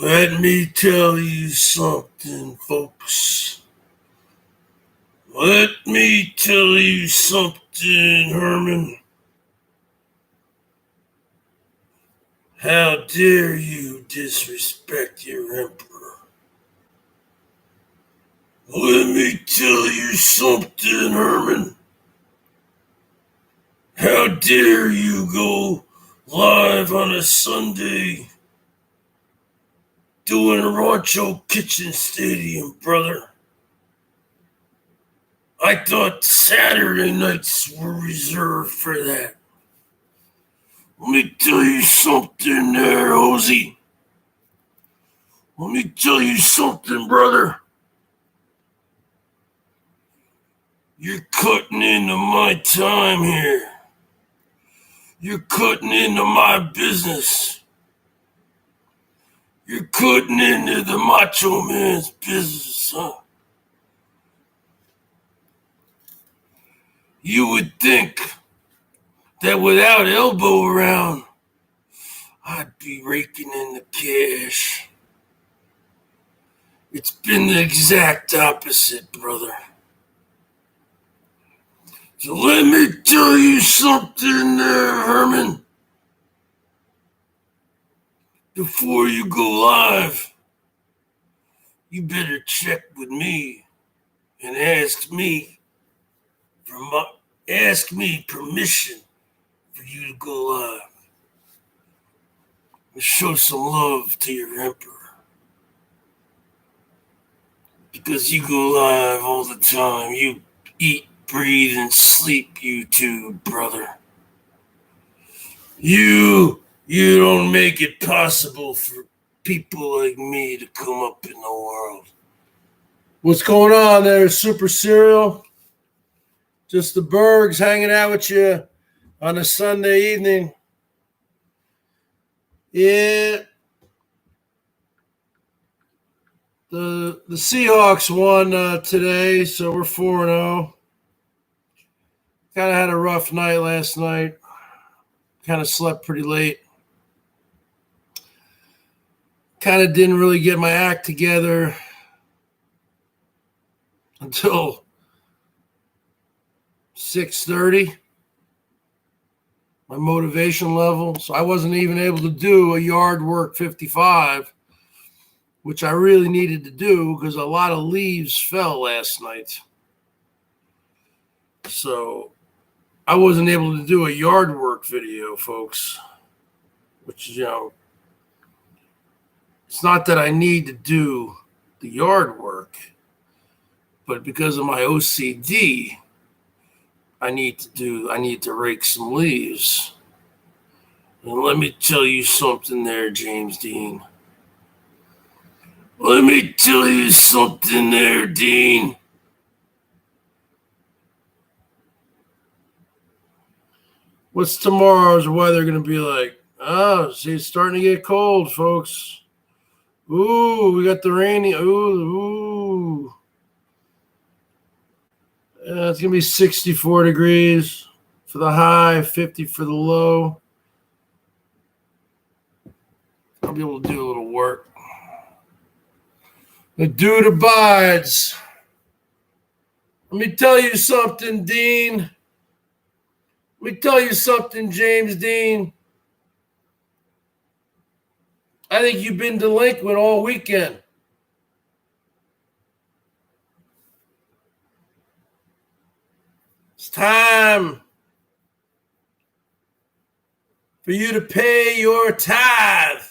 Let me tell you something, folks. Let me tell you something, Herman. How dare you disrespect your emperor? Let me tell you something, Herman. How dare you go live on a Sunday doing a Rancho Kitchen Stadium, brother? I thought Saturday nights were reserved for that. Let me tell you something there, Hosey. Let me tell you something, brother. You're cutting into my time here. You're cutting into my business. You're cutting into the Macho Man's business, huh? You would think that without Elbow around, I'd be raking in the cash. It's been the exact opposite, brother. So let me tell you something there, Herman. Before you go live, you better check with me and ask me permission for you to go live. And show some love to your emperor. Because you go live all the time. You eat, breathe, and sleep YouTube, brother. You don't make it possible for people like me to come up in the world. What's going on there, Super Serial? Just the Bergs hanging out with you on a Sunday evening. Yeah. The Seahawks won today, so we're 4-0. Kind of had a rough night last night. Kind of slept pretty late. Kind of didn't really get my act together until 6:30. My motivation level. So I wasn't even able to do a yard work 55, which I really needed to do because a lot of leaves fell last night. So I wasn't able to do a yard work video, folks, which, it's not that I need to do the yard work, but because of my OCD, I need to rake some leaves. And let me tell you something there, James Dean. Let me tell you something there, Dean. What's tomorrow's weather going to be like? Oh, see, it's starting to get cold, folks. Ooh, we got the rainy. Ooh. It's going to be 64 degrees for the high, 50 for the low. I'll be able to do a little work. The dude abides. Let me tell you something, Dean. Let me tell you something, James Dean. I think you've been delinquent all weekend. It's time for you to pay your tithe.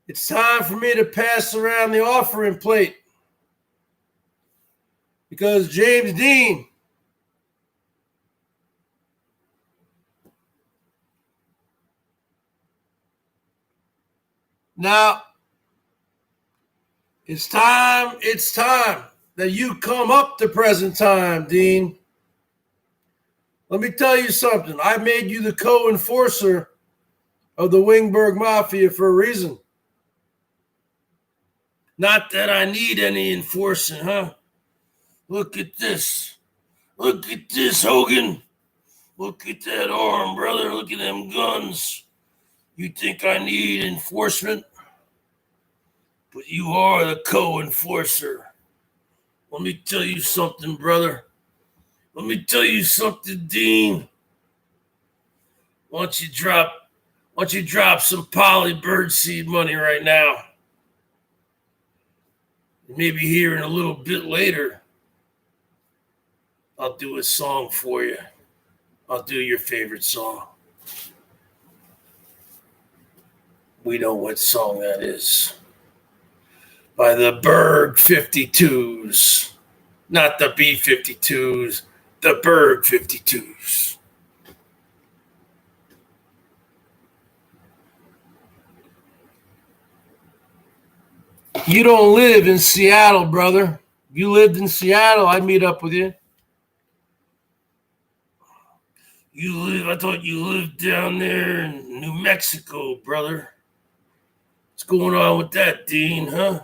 It's time for me to pass around the offering plate. Because James Dean, now it's time that you come up to present time, Dean. Let me tell you something. I made you the co-enforcer of the Wingberg Mafia for a reason. Not that I need any enforcing, huh? Look at this. Look at this, Hogan. Look at that arm, brother. Look at them guns. You think I need enforcement? but you are the co-enforcer. Let me tell you something, brother. Let me tell you something, Dean. Why don't you drop some poly birdseed money right now? Maybe here in a little bit later, I'll do a song for you. I'll do your favorite song. We know what song that is. By the BERGS 52s. Not the B-52s, the BERGS 52s. You don't live in Seattle, brother. If you lived in Seattle, I'd meet up with you. I thought you lived down there in New Mexico, brother. What's going on with that, Dean, huh?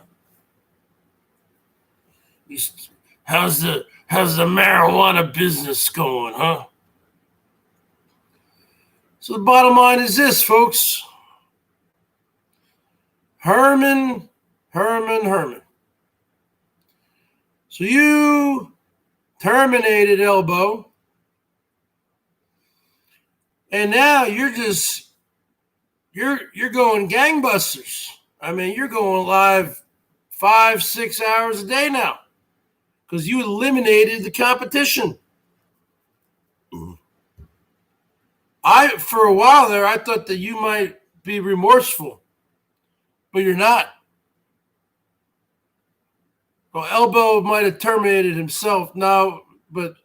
How's the marijuana business going, huh? So the bottom line is this, folks. Herman. So you terminated Elbow, and now you're going gangbusters. I mean, you're going live 5-6 hours a day now because you eliminated the competition. For a while there, I thought that you might be remorseful, but you're not. Well, Elbow might have terminated himself now, but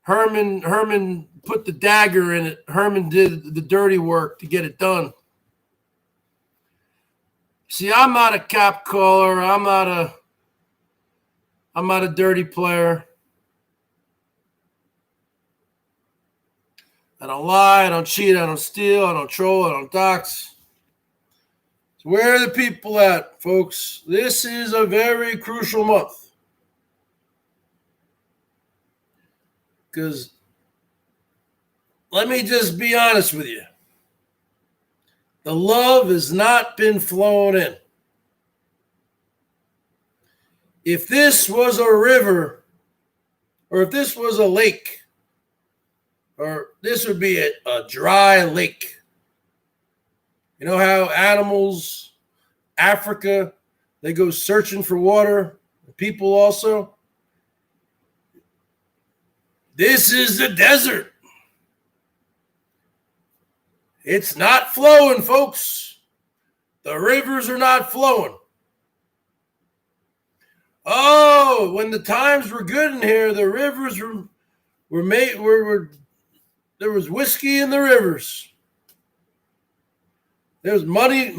Herman put the dagger in it. Herman did the dirty work to get it done. See, I'm not a cop caller. I'm not a dirty player. I don't lie. I don't cheat. I don't steal. I don't troll. I don't dox. So where are the people at, folks? This is a very crucial month. Because let me just be honest with you. The love has not been flowing in. If this was a river, or if this was a lake, or this would be a dry lake. You know how animals, Africa, they go searching for water, people also? This is the desert. It's not flowing, folks. The rivers are not flowing. Oh, when the times were good in here, the rivers there was whiskey in the rivers. There was money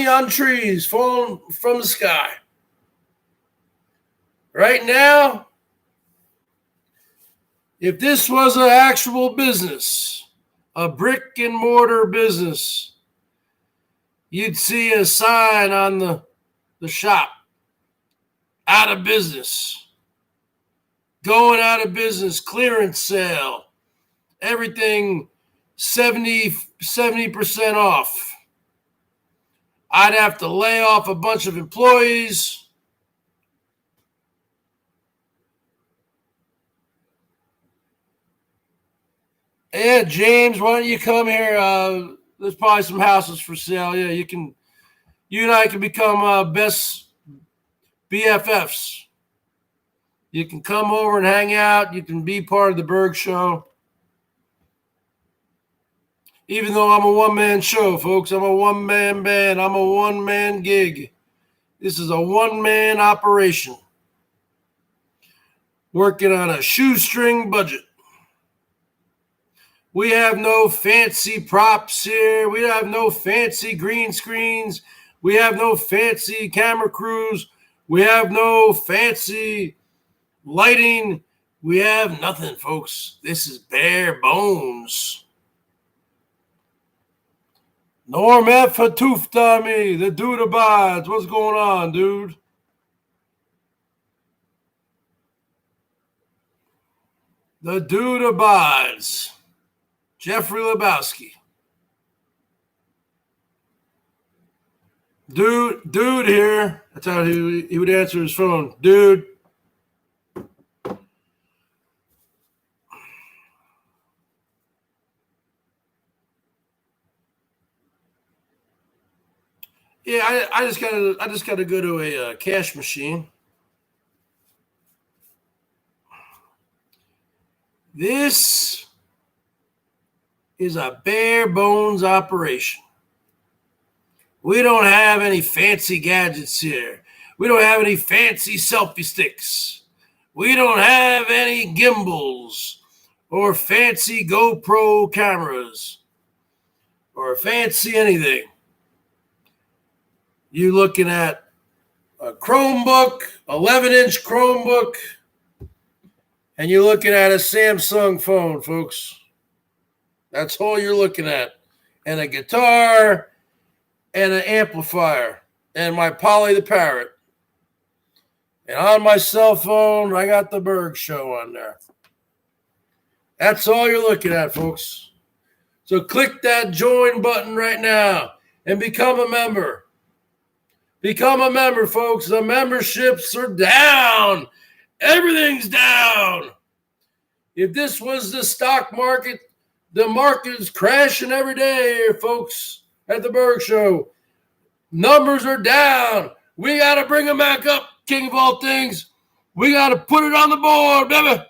on trees falling from the sky. Right now, if this was an actual business, a brick and mortar business, you'd see a sign on the shop, out of business, going out of business, clearance sale, everything 70% off. I'd have to lay off a bunch of employees. Yeah, James, why don't you come here? There's probably some houses for sale. Yeah, you and I can become best BFFs. You can come over and hang out. You can be part of the BERGS Show. Even though I'm a one-man show, folks, I'm a one-man band. I'm a one-man gig. This is a one-man operation. Working on a shoestring budget. We have no fancy props here. We have no fancy green screens. We have no fancy camera crews. We have no fancy lighting. We have nothing, folks. This is bare bones. Norm F. Hatoofdami, the dude abides. What's going on, dude? The dude abides. Jeffrey Lebowski. Dude here. That's how he would answer his phone. Dude. Yeah, I just gotta go to a cash machine. This is a bare bones operation. We don't have any fancy gadgets here. We don't have any fancy selfie sticks. We don't have any gimbals or fancy GoPro cameras or fancy anything. You're looking at a Chromebook, 11-inch Chromebook, and you're looking at a Samsung phone, folks. That's all you're looking at. And a guitar and an amplifier and my Polly the Parrot. And on my cell phone, I got the BERGS Show on there. That's all you're looking at, folks. So click that join button right now and become a member. Become a member, folks. The memberships are down. Everything's down. If this was the stock market, the market is crashing every day here, folks, at the BERGS Show. Numbers are down. We got to bring them back up, king of all things. We got to put it on the board, baby.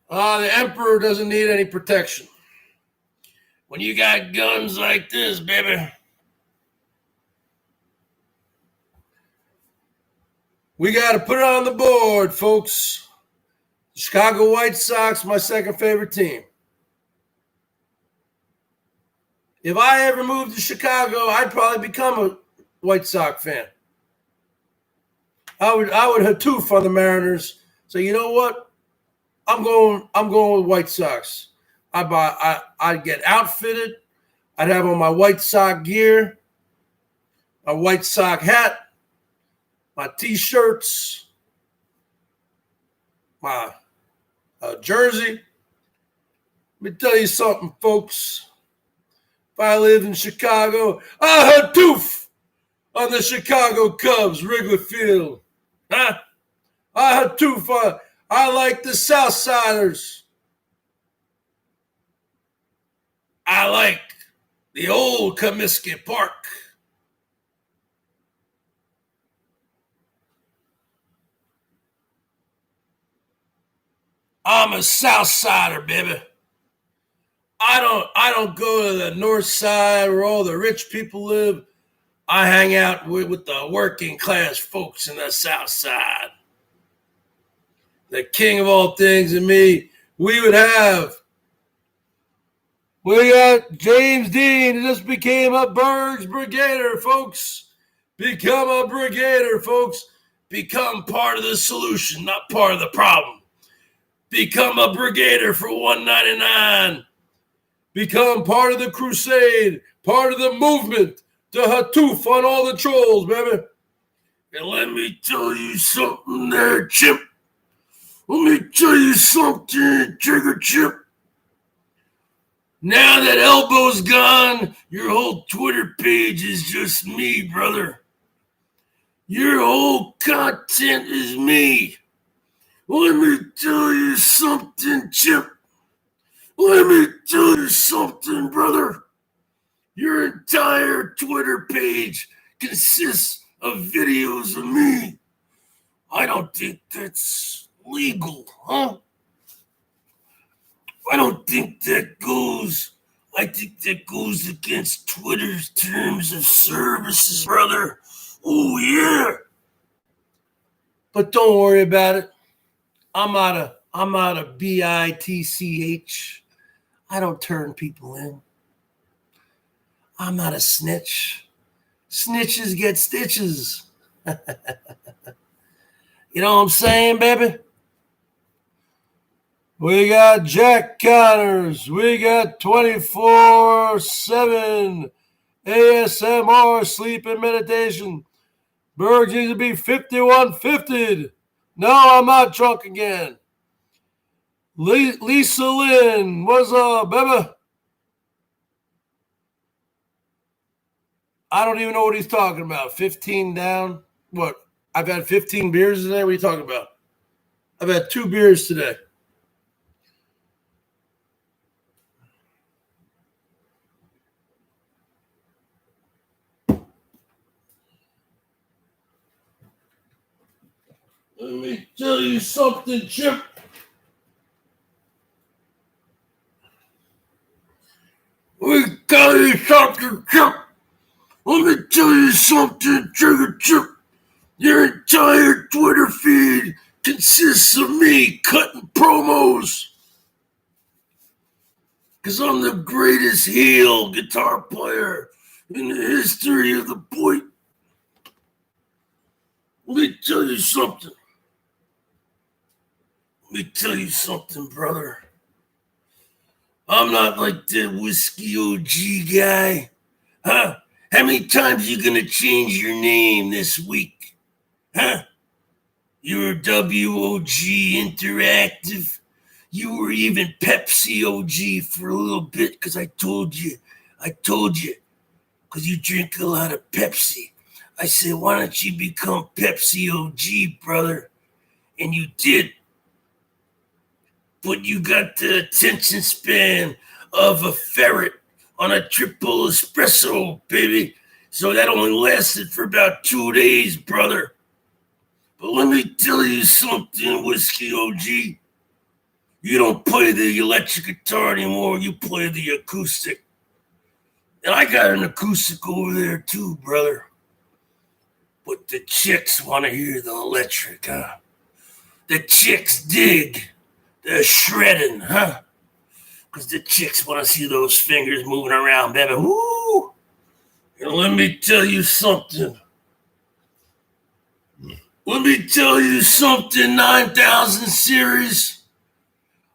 The emperor doesn't need any protection. When you got guns like this, baby, we got to put it on the board, folks. The Chicago White Sox, my second favorite team. If I ever moved to Chicago, I'd probably become a White Sox fan. I would hatoof on the Mariners. So you know what? I'm going with White Sox. I'd get outfitted. I'd have on my White Sox gear, my White Sox hat, my T-shirts, my jersey. Let me tell you something, folks. If I lived in Chicago, I'd hatoof on the Chicago Cubs, Wrigley Field. Huh? I hatoof. I like the Southsiders. I like the old Comiskey Park. I'm a Southsider, baby. I don't go to the North Side where all the rich people live. I hang out with the working class folks in the South Side. The king of all things and me, we got James Dean, who just became a BERGS Brigader, folks. Become a Brigader, folks. Become part of the solution, not part of the problem. Become a Brigader for $1.99. Become part of the crusade, part of the movement to hatoof on all the trolls, baby. And let me tell you something there, Chip. Let me tell you something, Trigger Chip. Now that Elbow's gone, your whole Twitter page is just me, brother. Your whole content is me. Let me tell you something, Chip. Let me tell you something, brother. Your entire Twitter page consists of videos of me. I don't think that's legal, huh? I don't think that goes. I think that goes against Twitter's terms of services, brother. Oh, yeah. But don't worry about it. I'm not a BITCH. I don't turn people in. I'm not a snitch. Snitches get stitches. You know what I'm saying, baby? We got Jack Connors. We got 24/7 ASMR sleep and meditation. BERGS needs to be 5150'd. No, I'm not drunk again. Lisa Lynn, what's up, baby? I don't even know what he's talking about. 15 down? What? I've had 15 beers today? What are you talking about? I've had 2 beers today. Let me tell you something, Chip. Let me tell you something, Chip. Let me tell you something, Trigger Chip. Your entire Twitter feed consists of me cutting promos. Because I'm the greatest heel guitar player in the history of the BOYT. Let me tell you something. Let me tell you something, brother. I'm not like the whiskey OG guy. Huh? How many times you gonna change your name this week? Huh? You're WOG Interactive. You were even Pepsi OG for a little bit because I told you, because you drink a lot of Pepsi. I said, why don't you become Pepsi OG, brother? And you did. But you got the attention span of a ferret on a triple espresso, baby. So that only lasted for about 2 days, brother. But let me tell you something, Whiskey OG. You don't play the electric guitar anymore. You play the acoustic. And I got an acoustic over there too, brother. But the chicks want to hear the electric, huh? The chicks dig the shredding, huh? Because the chicks want to see those fingers moving around, baby. Woo! And let me tell you something. 9,000 series.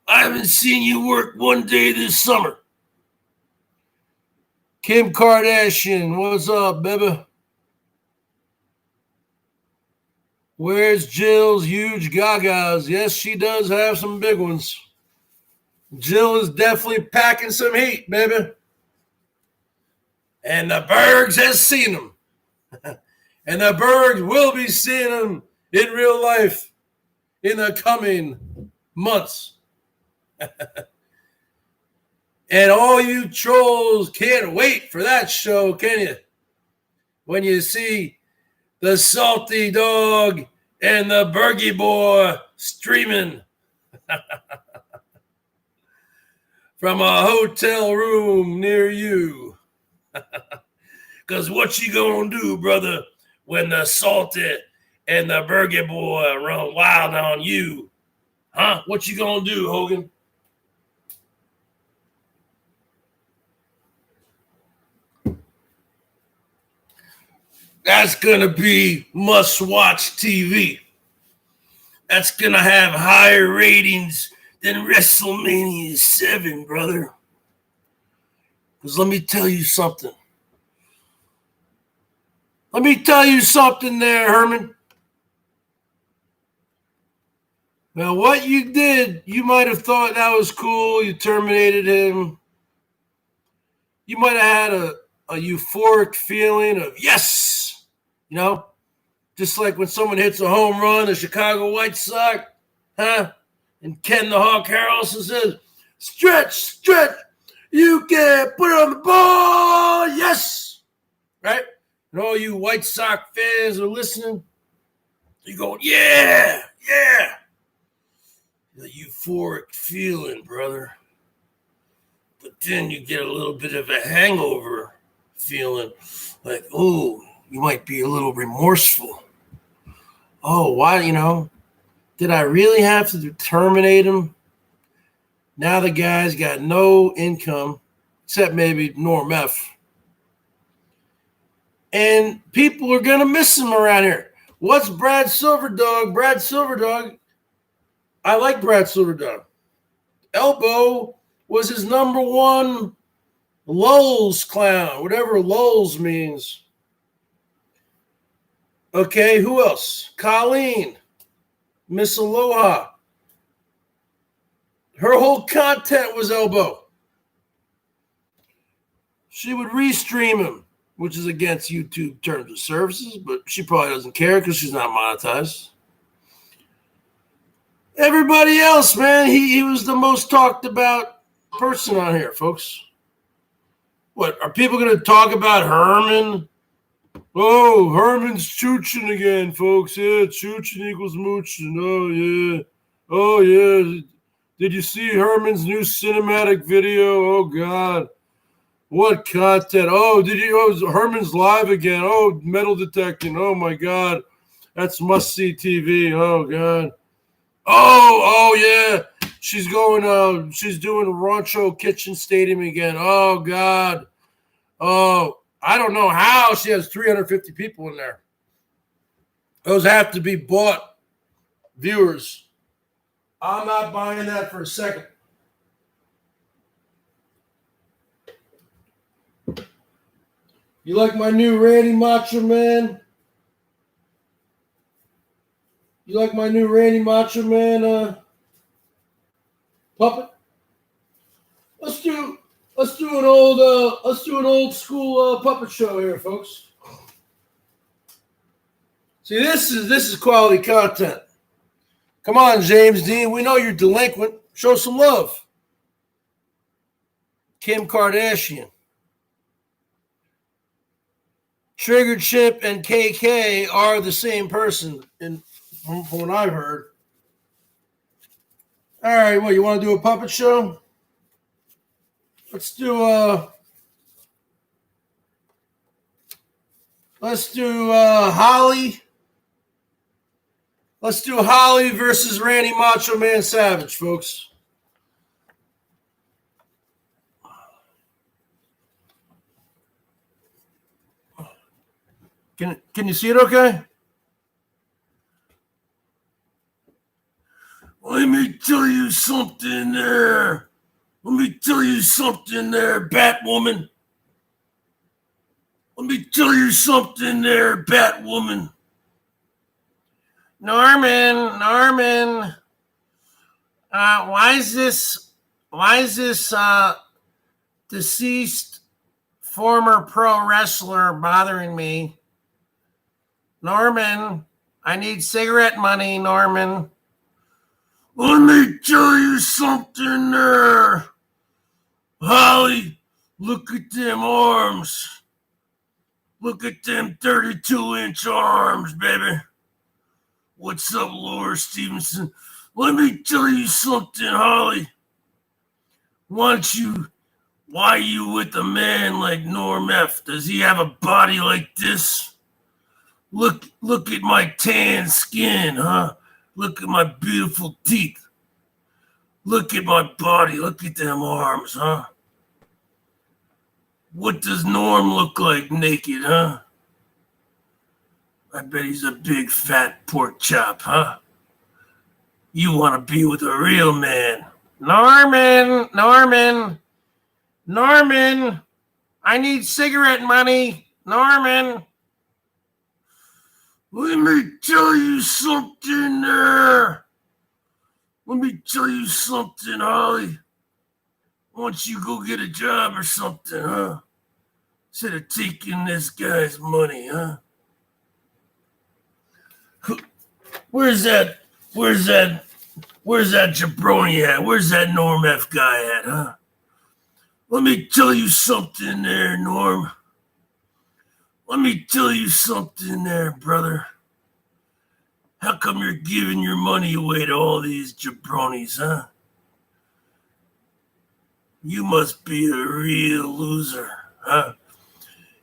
I haven't seen you work one day this summer. Kim Kardashian, what's up, baby? Where's Jill's huge gagas? Yes, she does have some big ones. Jill is definitely packing some heat, baby. And the Bergs has seen them. And the Bergs will be seeing them in real life in the coming months. And all you trolls can't wait for that show, can you? When you see the Salty Dog and the Bergie Boy streaming from a hotel room near you. Because what you gonna do, brother, when the Salty and the Bergie Boy run wild on you? Huh? What you gonna do, Hogan? That's gonna be must-watch TV. That's gonna have higher ratings than WrestleMania 7, brother. Because let me tell you something. Let me tell you something there, Herman. Now, what you did, you might have thought that was cool. You terminated him. You might have had a euphoric feeling of yes, you know, just like when someone hits a home run, the Chicago White Sox, huh? And Ken the Hawk Harrelson says, stretch, you can put it on the ball, yes, right? And all you White Sox fans are listening, you're going, yeah. The euphoric feeling, brother. But then you get a little bit of a hangover feeling, like, oh, you might be a little remorseful. Oh, why, did I really have to terminate him? Now the guy's got no income, except maybe Norm F. And people are going to miss him around here. What's Brad Silverdog? Brad Silverdog, I like Brad Silverdog. Elbow was his number one lulz clown, whatever lulz means. Okay, who else? Colleen, Miss Aloha. Her whole content was elbow. She would restream him, which is against YouTube terms of services, but she probably doesn't care because she's not monetized. Everybody else, man, he was the most talked about person on here, folks. What, are people going to talk about Herman? Oh, Herman's chooching again, folks. Yeah, chooching equals mooching. Oh, yeah. Oh, yeah. Did you see Herman's new cinematic video? Oh, God. What content? Oh, Herman's live again. Oh, metal detecting. Oh, my God. That's must-see TV. Oh, God. Oh, yeah. She's doing Rancho Kitchen Stadium again. Oh, God. Oh, I don't know how she has 350 people in there. Those have to be bought viewers. I'm not buying that for a second. You like my new Randy Macho Man? You like my new Randy Macho Man puppet? Let's do an old school puppet show here, folks. See, this is quality content. Come on, James Dean. We know you're delinquent. Show some love. Kim Kardashian. Trigger Chip and KK are the same person, from what I've heard. All right, what, you want to do a puppet show? Let's do Holly. Let's do Holly versus Randy Macho Man Savage, folks. Can you see it okay? Let me tell you something there. Let me tell you something there, Batwoman. Let me tell you something there, Batwoman. Norman. Why is this deceased former pro wrestler bothering me? Norman, I need cigarette money, Norman. Let me tell you something there. Holly, look at them arms. Look at them 32-inch arms, baby. What's up, Laura Stevenson? Let me tell you something, Holly. Why are you with a man like Norm F? Does he have a body like this? Look at my tan skin, huh? Look at my beautiful teeth. Look at my body. Look at them arms, huh? What does Norm look like naked, huh? I bet he's a big fat pork chop, huh? You want to be with a real man. Norman, I need cigarette money. Norman. Let me tell you something there. Let me tell you something, Holly. Why don't you go get a job or something, huh? Instead of taking this guy's money, huh? Where's that jabroni at? Where's that Norm F guy at, huh? Let me tell you something there, Norm. Let me tell you something there, brother. How come you're giving your money away to all these jabronis, huh? You must be a real loser, huh?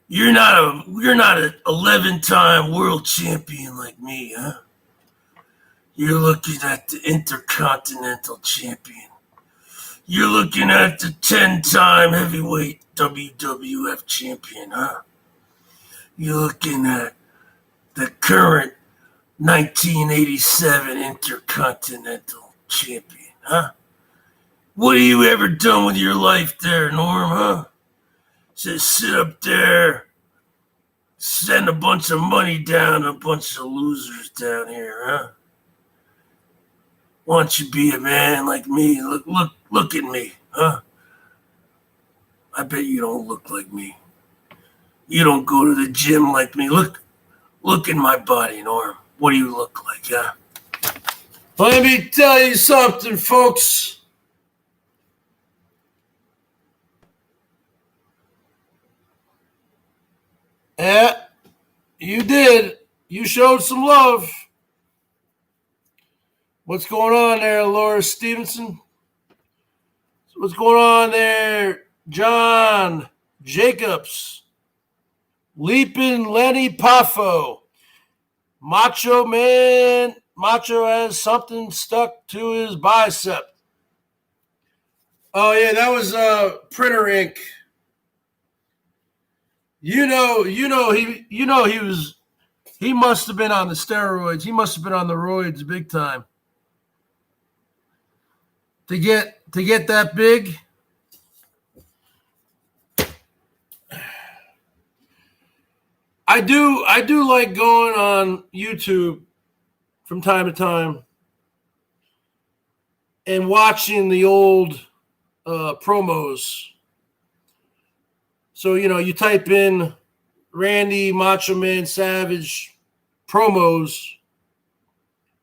You're not an 11-time world champion like me, huh? You're looking at the Intercontinental Champion. You're looking at the 10-time heavyweight WWF champion, huh? You're looking at the current 1987 Intercontinental Champion, huh? What have you ever done with your life there, Norm, huh? Just sit up there, send a bunch of money down to a bunch of losers down here, huh? Why don't you be a man like me? Look at me, huh? I bet you don't look like me. You don't go to the gym like me. Look at my body, Norm. What do you look like, huh? Let me tell you something, folks. Yeah, you did. You showed some love. What's going on there, Laura Stevenson? What's going on there, John Jacobs? Leaping Lenny Poffo. Macho Man. Macho has something stuck to his bicep. Oh yeah, that was printer ink. He must have been on the steroids. He must have been on the roids big time. To get that big. I do like going on YouTube from time to time and watching the old promos. So, you type in Randy, Macho Man, Savage promos.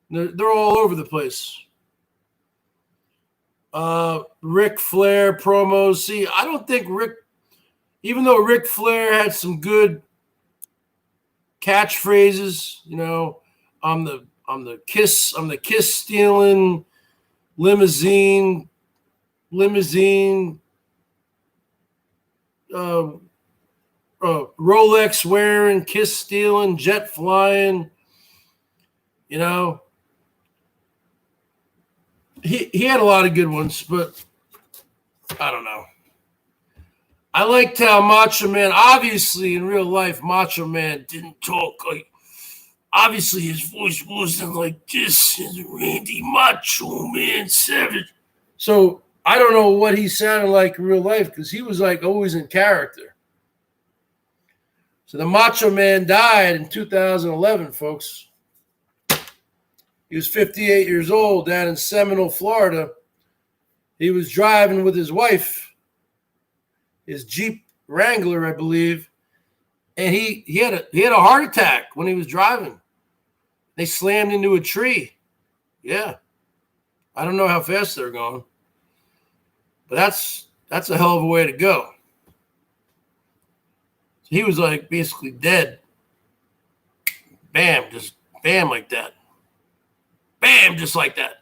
They're all over the place. Ric Flair promos. See, I don't think even though Ric Flair had some good catchphrases, I'm the kiss stealing limousine, Rolex wearing, kiss stealing, jet flying, He had a lot of good ones, but I don't know. I liked how Macho Man, obviously in real life, Macho Man didn't talk like, obviously his voice wasn't like this, Randy Macho Man Savage. So I don't know what he sounded like in real life because he was like always in character. So the Macho Man died in 2011, folks. He was 58 years old down in Seminole, Florida. He was driving with his wife, his Jeep Wrangler, I believe, and he had a heart attack when he was driving. They slammed into a tree. Yeah, I don't know how fast they're going, but that's a hell of a way to go. He was like basically dead. Bam, just bam like that. Bam, just like that.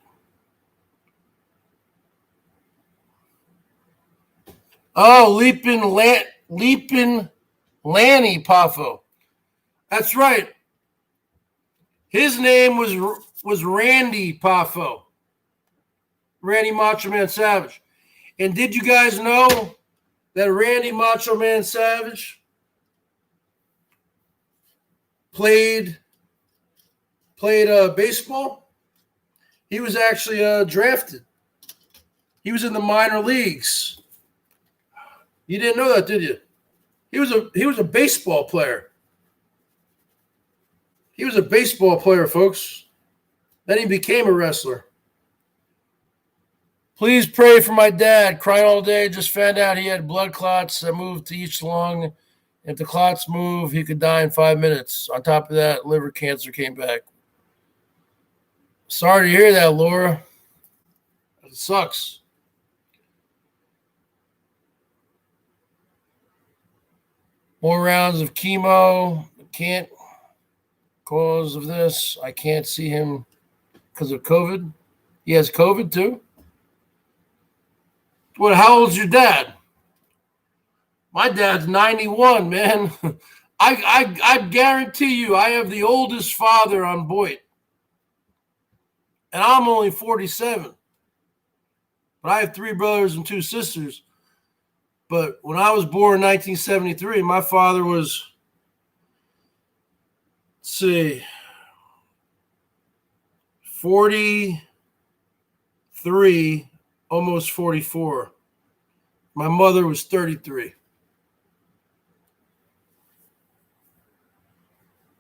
Oh, leaping Lanny Poffo. That's right. His name was Randy Poffo. Randy Macho Man Savage. And did you guys know that Randy Macho Man Savage played baseball? He was actually drafted. He was in the minor leagues. You didn't know that, did you? He was a baseball player. He was a baseball player, folks. Then he became a wrestler. Please pray for my dad. Crying all day. Just found out he had blood clots that moved to each lung. If the clots move, he could die in 5 minutes. On top of that, liver cancer came back. Sorry to hear that, Laura. It sucks. More rounds of chemo. Can't cause of this. I can't see him because of COVID. He has COVID too. What? How old's your dad? My dad's 91, man. I guarantee you, I have the oldest father on BOYT, and I'm only 47. But I have 3 brothers and 2 sisters. But when I was born in 1973, my father was, let's see, 43, almost 44. My mother was 33.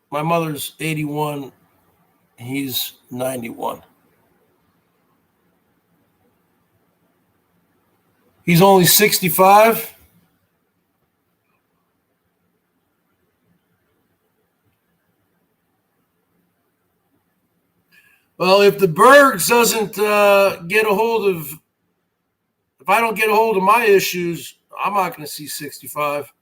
My mother's 81. He's 91. He's only 65. Well, if the Bergs doesn't get a hold of, if I don't get a hold of my issues, I'm not going to see 65.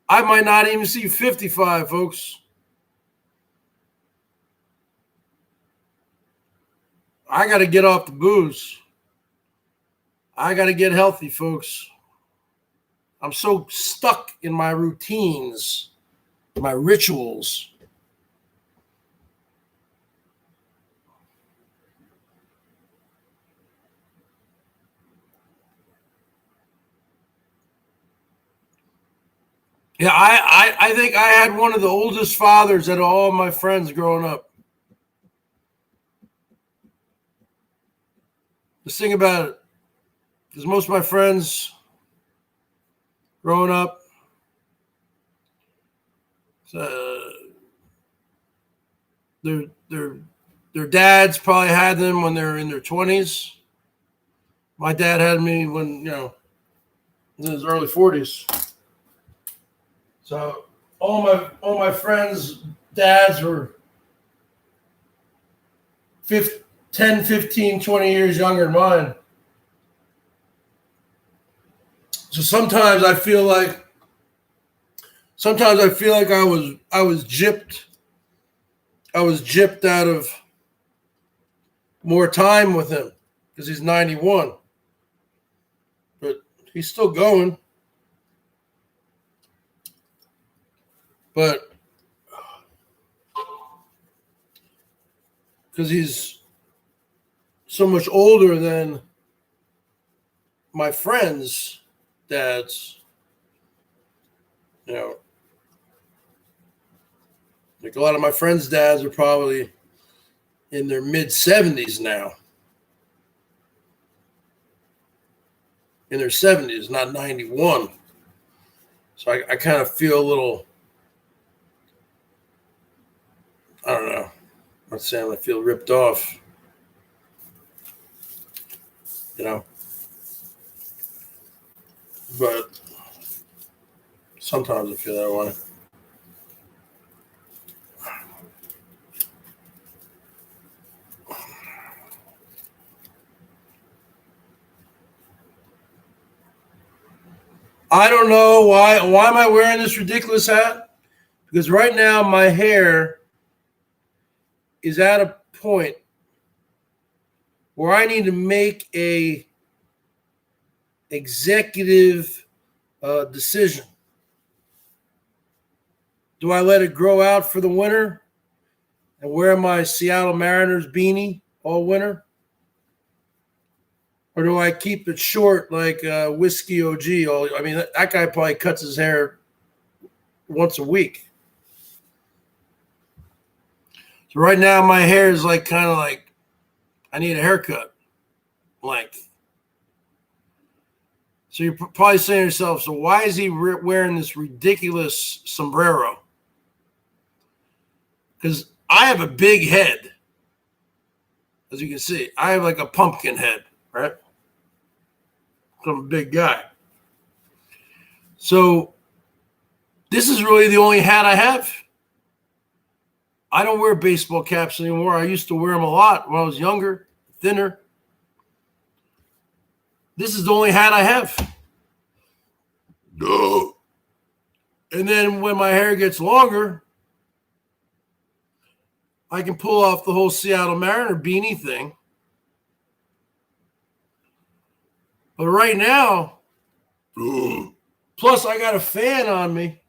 I might not even see 55, folks. I got to get off the booze. I got to get healthy, folks. I'm so stuck in my routines, my rituals. Yeah, I think I had one of the oldest fathers out of all my friends growing up. Just think about it. Because most of my friends growing up, their dads probably had them when they were in their 20s. My dad had me when, in his early 40s. So all my friends' dads were 10, 15, 20 years younger than mine. So sometimes I feel like I was gypped. I was gypped out of more time with him because he's 91. But he's still going. But because he's so much older than my friends' dads, like a lot of my friends' dads are probably in their mid-70s now. In their 70s, not 91. So I kind of feel a little, I don't know. I'm not saying I feel ripped off, but sometimes I feel that way. I don't know why am I wearing this ridiculous hat? Because right now my hair is at a point where I need to make a executive decision. Do I let it grow out for the winter and wear my Seattle Mariners beanie all winter? Or do I keep it short like Whiskey OG? That guy probably cuts his hair once a week. So right now my hair is kind of like I need a haircut. So you're probably saying to yourself, so why is he wearing this ridiculous sombrero? Because I have a big head. As you can see, I have like a pumpkin head, right? I'm a big guy. So this is really the only hat I have. I don't wear baseball caps anymore. I used to wear them a lot when I was younger, thinner. This is the only hat I have. No. And then when my hair gets longer, I can pull off the whole Seattle Mariner beanie thing. But right now, plus I got a fan on me.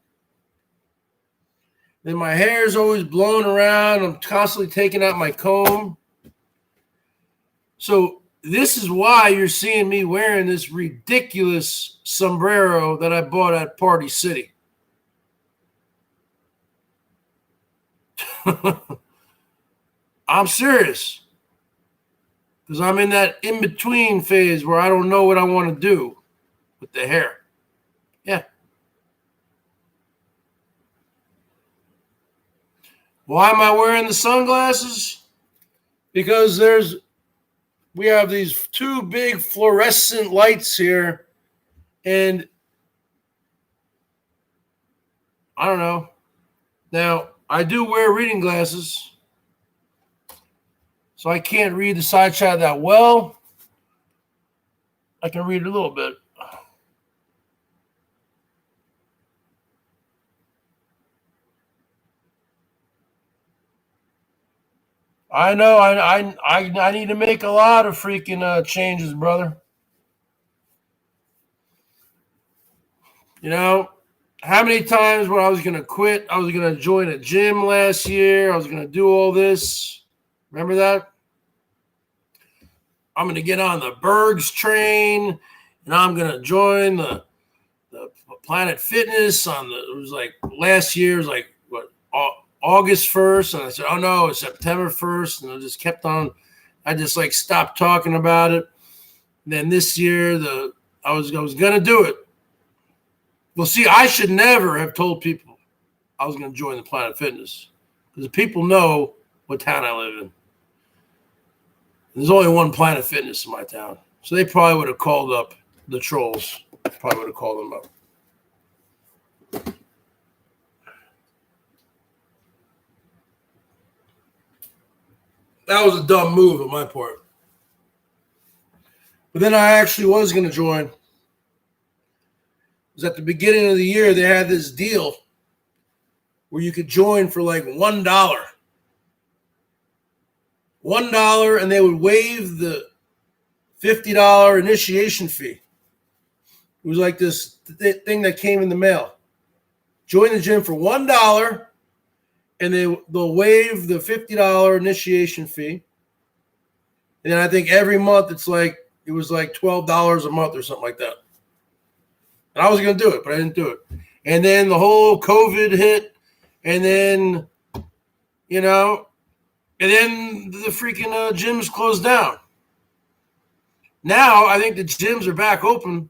Then my hair is always blowing around. I'm constantly taking out my comb. So this is why you're seeing me wearing this ridiculous sombrero that I bought at Party City. I'm serious. Because I'm in that in-between phase where I don't know what I want to do with the hair. Yeah. Why am I wearing the sunglasses? Because there's we have these two big fluorescent lights here, and I don't know. Now, I do wear reading glasses, so I can't read the side shot that well. I can read a little bit. I know. I need to make a lot of freaking changes, brother. You know, how many times when I was going to quit, I was going to join a gym last year, I was going to do all this. Remember that? I'm going to get on the BERGS train, and I'm going to join the Planet Fitness on the, it was like last year, it was like, what, August 1st, and I said, oh no, it's September 1st, and I just kept on, I just like stopped talking about it. And then this year, I was going to do it. Well, see, I should never have told people I was going to join the Planet Fitness, because the people know what town I live in. There's only one Planet Fitness in my town, so they probably would have called up the trolls. Probably would have called them up. That was a dumb move on my part. But then I actually was going to join. It was at the beginning of the year, they had this deal where you could join for like $1. $1, and they would waive the $50 initiation fee. It was like this thing that came in the mail. Join the gym for $1, and they'll waive the $50 initiation fee. And then I think every month it was like $12 a month or something like that. And I was going to do it, but I didn't do it. And then the whole COVID hit, and then, you know, and then the freaking gyms closed down. Now I think the gyms are back open.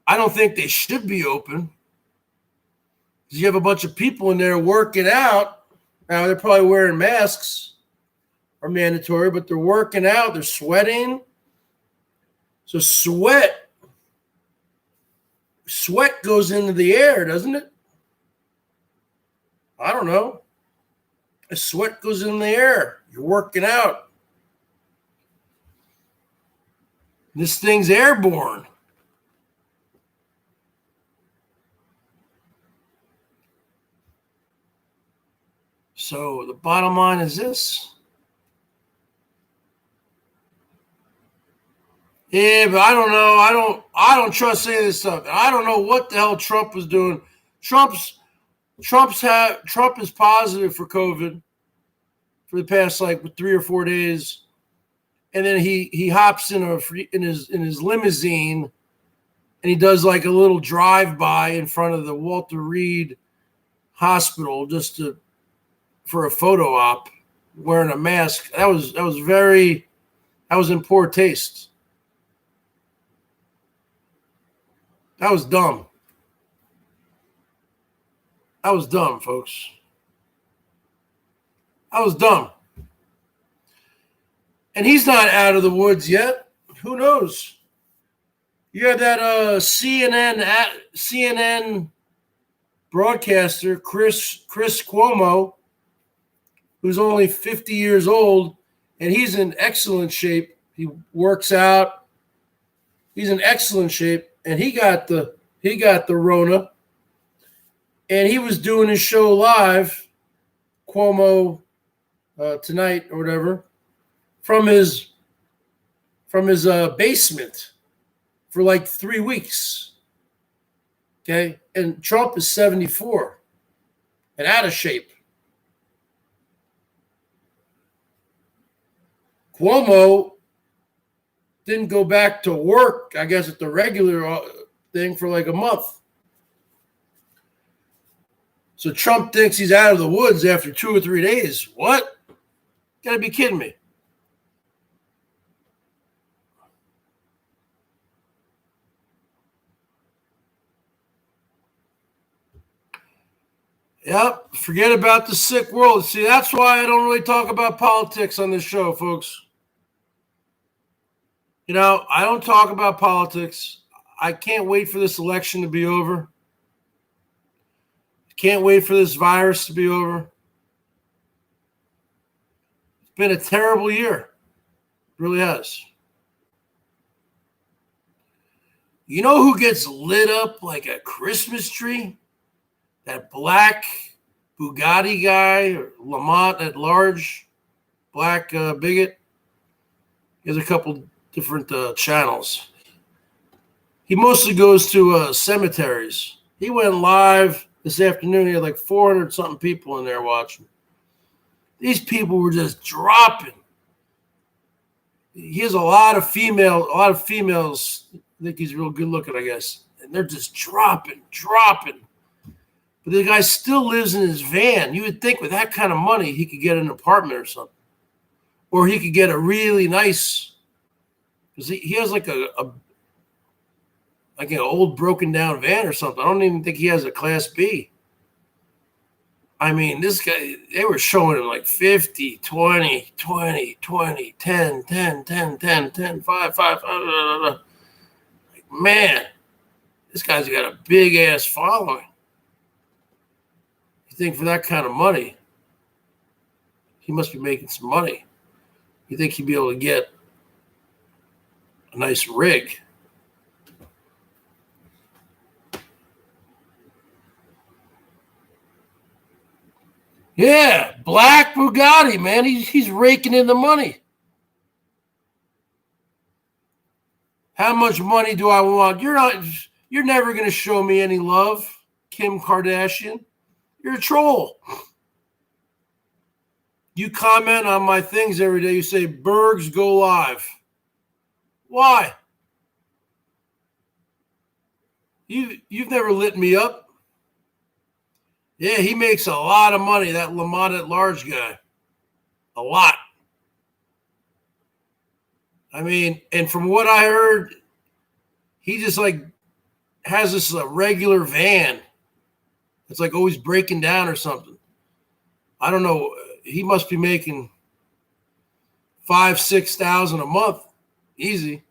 I don't think they should be open. You have a bunch of people in there working out. Now they're probably wearing masks, are mandatory, but they're working out. They're sweating. So sweat goes into the air, doesn't it? I don't know. Sweat goes in the air. You're working out. This thing's airborne. So the bottom line is this. Yeah, but I don't know. I don't trust any of this stuff. I don't know what the hell Trump was doing. Trump is positive for COVID for the past like 3 or 4 days, and then he hops in his limousine, and he does like a little drive-by in front of the Walter Reed Hospital just for a photo op, wearing a mask. That was in poor taste. That was dumb. That was dumb, folks. That was dumb. And he's not out of the woods yet. Who knows? You had that CNN broadcaster, Chris Cuomo, who's only 50 years old, and he's in excellent shape. He works out. He's in excellent shape, and he got the Rona. And he was doing his show live, Cuomo Tonight or whatever, from his basement for like 3 weeks. Okay, and Trump is 74 and out of shape. Cuomo didn't go back to work, I guess, at the regular thing for like a month. So Trump thinks he's out of the woods after 2 or 3 days. What? Gotta be kidding me. Yep, forget about the sick world. See, that's why I don't really talk about politics on this show, folks. You know, I don't talk about politics. I can't wait for this election to be over. Can't wait for this virus to be over. It's been a terrible year. It really has. You know who gets lit up like a Christmas tree? That black Bugatti guy, or Lamont at large, black bigot. He has a couple different channels. He mostly goes to cemeteries. He went live this afternoon. He had like 400 something people in there watching. These people were just dropping. He has a lot of females think he's real good looking, I guess. And they're just dropping. But the guy still lives in his van. You would think with that kind of money, he could get an apartment or something. Or he could get a really nice, because he has like an old broken down van or something. I don't even think he has a Class B. I mean, this guy, they were showing him like 50, 20, 20, 20, 10, 10, 10, 10, 10, 5, 5, 5. Like, man, this guy's got a big ass following. You think for that kind of money, he must be making some money. You think he'd be able to get a nice rig? Yeah, black Bugatti, man. He's raking in the money. How much money do I want? You're never going to show me any love, Kim Kardashian. You're a troll. You comment on my things every day. You say, Bergs, go live. Why? You've never lit me up. Yeah, he makes a lot of money, that Lamont at large guy. A lot. I mean, and from what I heard, he just like has this regular van. It's like always breaking down or something. I don't know. He must be making $5,000-6,000 a month. Easy.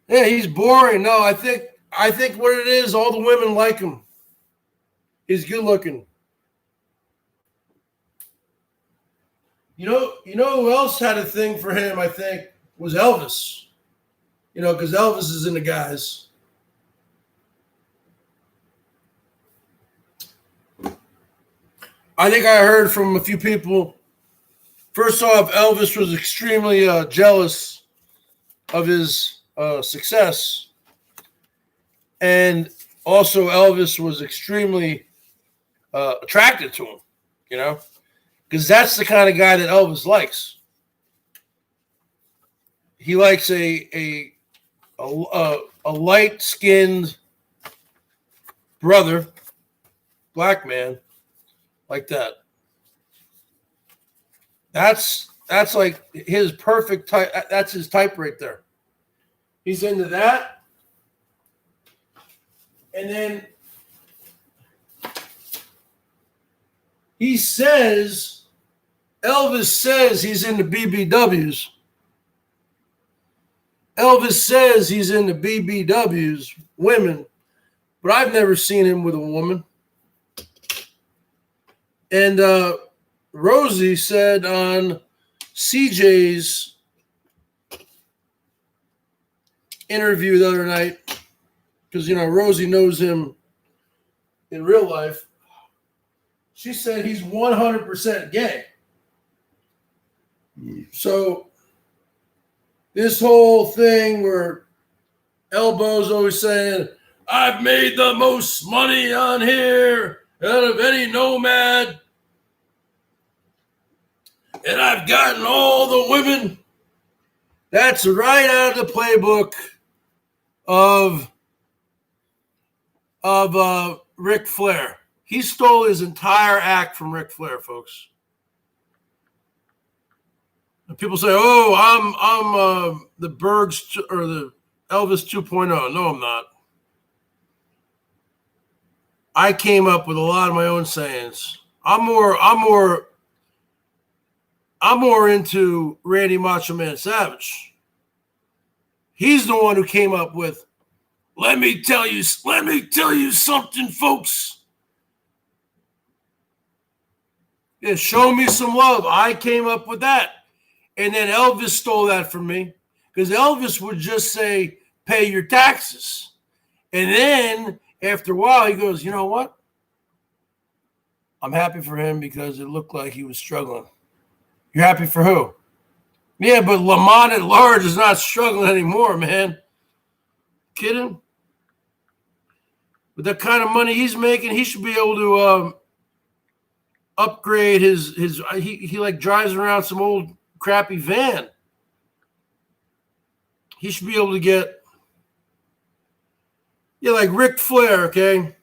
Yeah, he's boring. No, I think what it is, all the women like him. He's good looking. You know who else had a thing for him, I think, was Elvis. You know, because Elvis is into guys. I think I heard from a few people. First off, Elvis was extremely jealous of his success. And also Elvis was extremely attracted to him, you know, because that's the kind of guy that Elvis likes. He likes a light-skinned brother, black man, like that. That's like his perfect type. That's his type right there. He's into that. And then he says, Elvis says he's into BBWs. Elvis says he's into BBWs, women, but I've never seen him with a woman. And Rosie said on CJ's interview the other night, because, you know, Rosie knows him in real life, she said he's 100% gay. So this whole thing where Elbow's always saying, I've made the most money on here out of any nomad, and I've gotten all the women. That's right out of the playbook of Ric Flair. He stole his entire act from Ric Flair, folks. And people say, "Oh, I'm the BERGS or the Elvis 2.0." No, I'm not. I came up with a lot of my own sayings. I'm I'm more into Randy Macho Man Savage. He's the one who came up with, let me tell you something, folks. Yeah, show me some love. I came up with that. And then Elvis stole that from me, because Elvis would just say, pay your taxes. And then after a while, he goes, you know what? I'm happy for him because it looked like he was struggling. You're happy for who? Yeah, but Lamont at large is not struggling anymore, man. Kidding? With that kind of money he's making, he should be able to upgrade his he like drives around some old crappy van. He should be able to get, yeah, like Ric Flair, okay?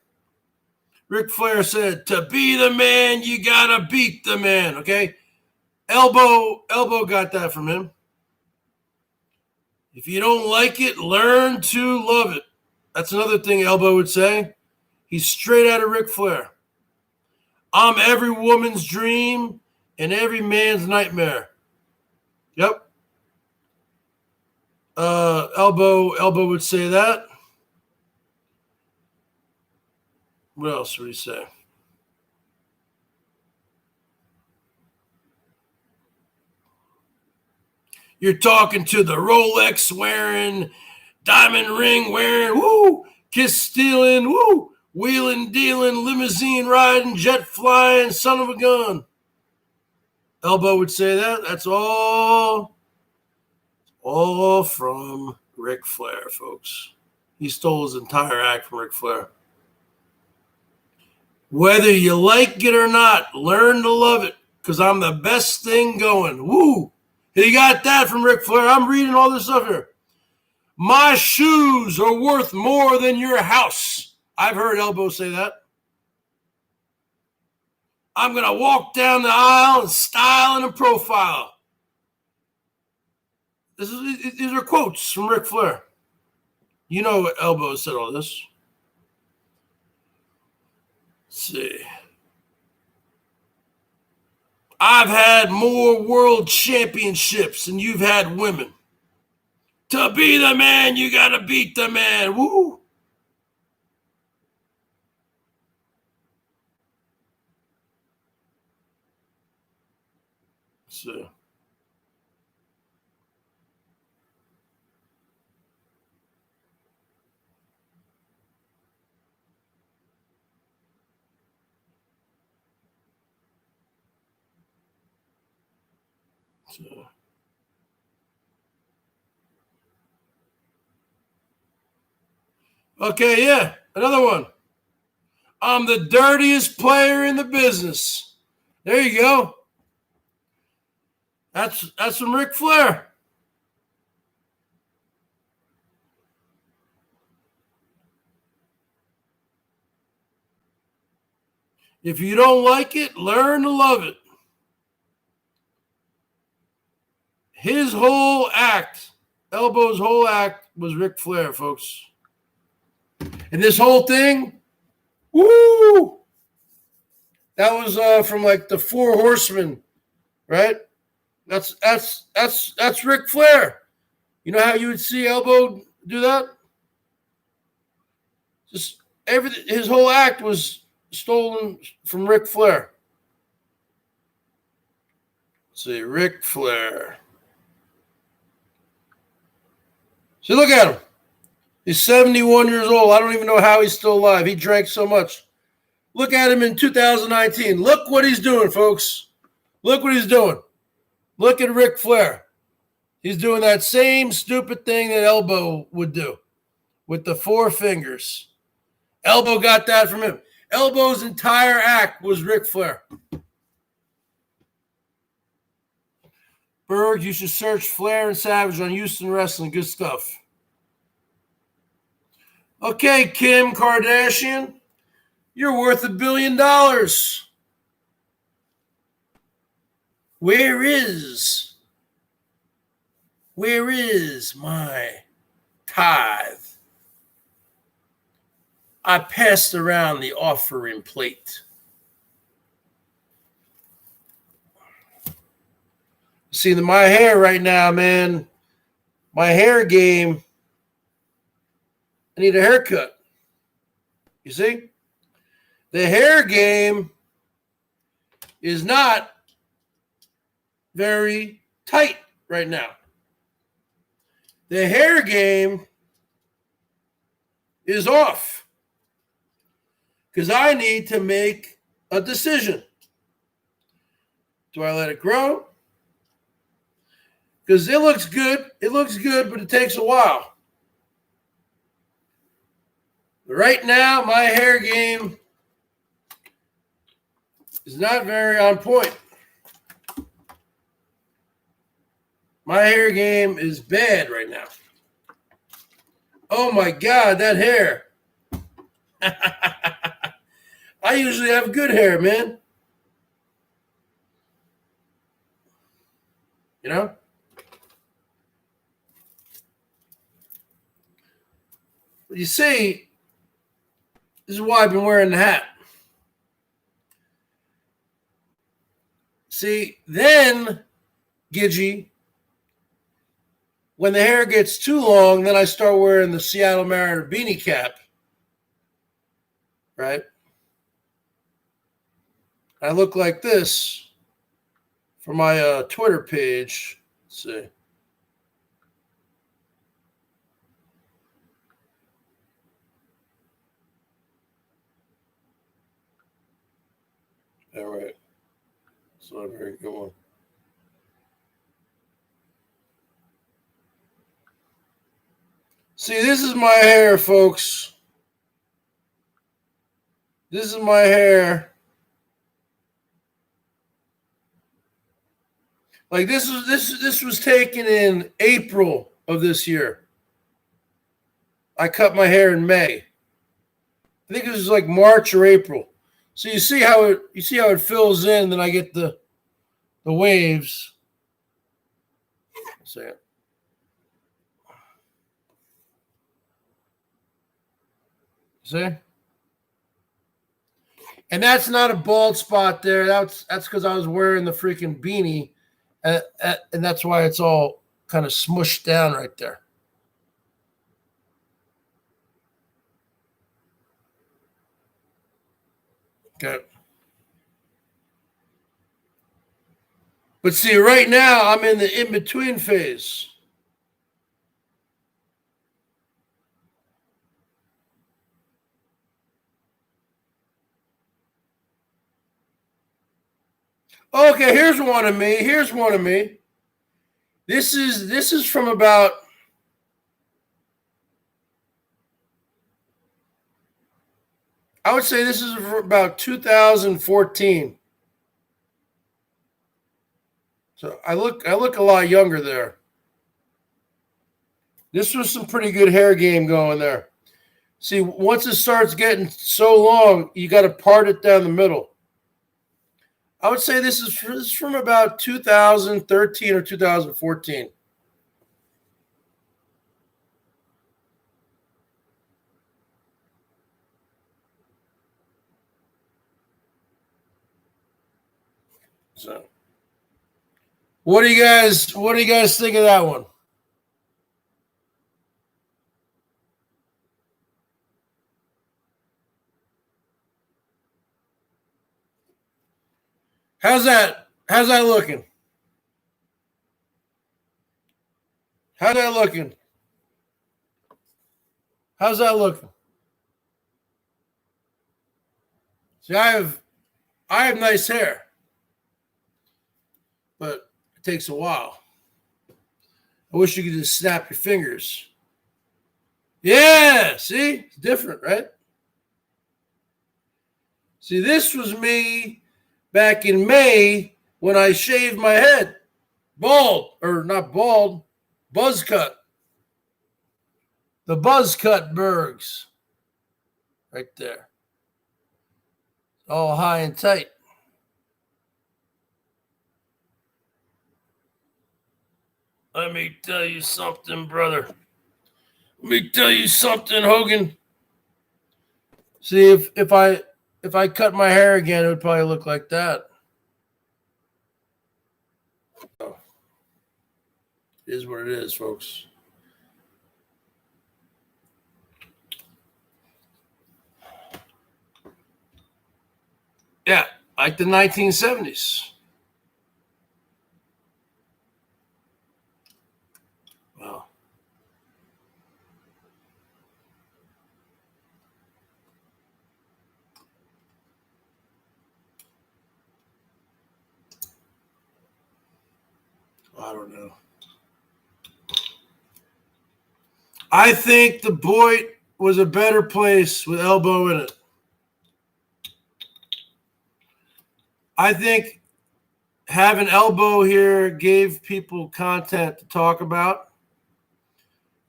Ric Flair said, to be the man, you gotta beat the man, okay? Elbow got that from him. If you don't like it, learn to love it. That's another thing Elbow would say. He's straight out of Ric Flair. I'm every woman's dream and every man's nightmare. Yep. Elbow would say that. What else would he say? You're talking to the Rolex wearing, diamond ring wearing, woo, kiss stealing, woo, wheeling dealing, limousine riding, jet flying, son of a gun. Elbow would say that. That's all from Ric Flair, folks. He stole his entire act from Ric Flair. Whether you like it or not, learn to love it, because I'm the best thing going. Woo! He got that from Ric Flair. I'm reading all this stuff here. My shoes are worth more than your house. I've heard Elbow say that. I'm going to walk down the aisle in style and in profile. These are quotes from Ric Flair. You know what Elbow said all this. Let's see. I've had more world championships than you've had women. To be the man, you got to beat the man. Woo! Let's see. Okay, yeah, another one. I'm the dirtiest player in the business. There you go. That's from Ric Flair. If you don't like it, learn to love it. His whole act, Elbow's whole act, was Ric Flair, folks. And this whole thing, woo! That was from like the Four Horsemen, right? That's Ric Flair. You know how you would see Elbow do that? Just everything. His whole act was stolen from Ric Flair. Let's see, Ric Flair. See, look at him. He's 71 years old. I don't even know how he's still alive. He drank so much. Look at him in 2019. Look what he's doing, folks. Look what he's doing. Look at Ric Flair. He's doing that same stupid thing that Elbow would do with the four fingers. Elbow got that from him. Elbow's entire act was Ric Flair. Berg, you should search Flair and Savage on Houston Wrestling. Good stuff. Okay, Kim Kardashian, you're worth $1 billion. Where is my tithe? I passed around the offering plate. See, my hair right now, man, my hair game, I need a haircut. You see? The hair game is not very tight right now. The hair game is off because I need to make a decision. Do I let it grow? Because it looks good. It looks good, but it takes a while. Right now, my hair game is not very on point. My hair game is bad right now. Oh my God, that hair. I usually have good hair, man. You know? But you see, this is why I've been wearing the hat. See, then, Gidgey, when the hair gets too long, then I start wearing the Seattle Mariner beanie cap. Right? I look like this for my Twitter page. Let's see. All right. It's not a very good one. See, this is my hair, folks. This is my hair. Like this was taken in April of this year. I cut my hair in May. I think it was like March or April. So you see how it fills in, then I get the waves. See it. See? And that's not a bald spot there. That's because I was wearing the freaking beanie. And that's why it's all kind of smushed down right there. Okay. But see, right now, I'm in the in-between phase. Okay, here's one of me. Here's one of me. This is from about I would say this is about 2014. So I look a lot younger there. This was some pretty good hair game going there. See, once it starts getting so long, you got to part it down the middle. I would say this is from about 2013 or 2014. So, what do you guys think of that one? How's that looking? How's that looking? How's that looking? See, I have nice hair, but it takes a while. I wish you could just snap your fingers. Yeah, see? It's different, right? See, this was me back in May when I shaved my head. Bald, or not bald, buzz cut. The buzz cut Bergs. Right there. All high and tight. Let me tell you something, brother. Let me tell you something, Hogan. See, if I cut my hair again, it would probably look like that. is what it is, folks. Yeah, like the 1970s. Wow. I don't know. I think the BOYT was a better place with Elbow in it. I think having Elbow here gave people content to talk about.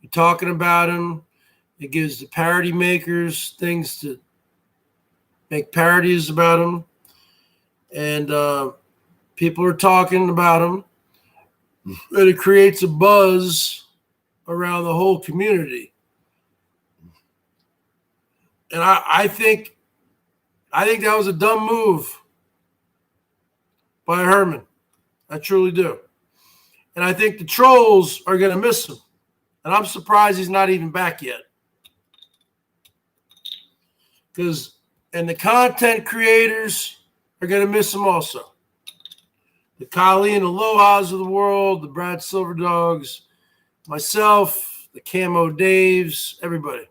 You're talking about him. It gives the parody makers things to make parodies about him. And people are talking about him. And it creates a buzz around the whole community. And I think that was a dumb move by Herman. I truly do. And I think the trolls are going to miss him. And I'm surprised he's not even back yet. And the content creators are going to miss him also. The Kali and Aloha's of the world, the Brad Silver Dogs, myself, the Camo Daves, everybody.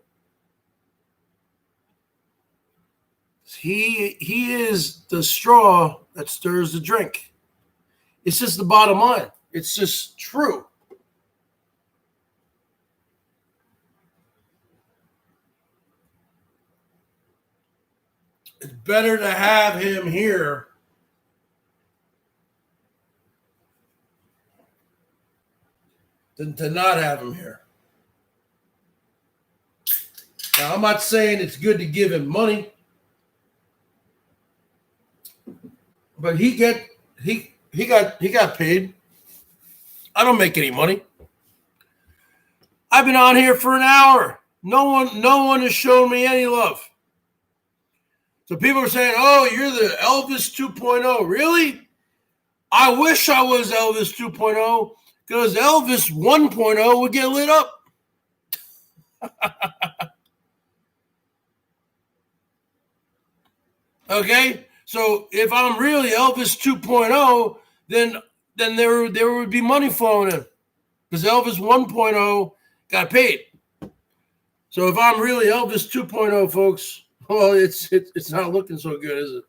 He is the straw that stirs the drink. It's just the bottom line. It's just true. It's better to have him here than to not have him here. Now, I'm not saying it's good to give him money, but he got paid. I don't make any money. I've been on here for an hour. No one has shown me any love. So people are saying, "Oh, you're the Elvis 2.0." Really? I wish I was Elvis 2.0 because Elvis 1.0 would get lit up. Okay? So if I'm really Elvis 2.0, then there would be money flowing in because Elvis 1.0 got paid. So if I'm really Elvis 2.0, folks, well, it's not looking so good, is it?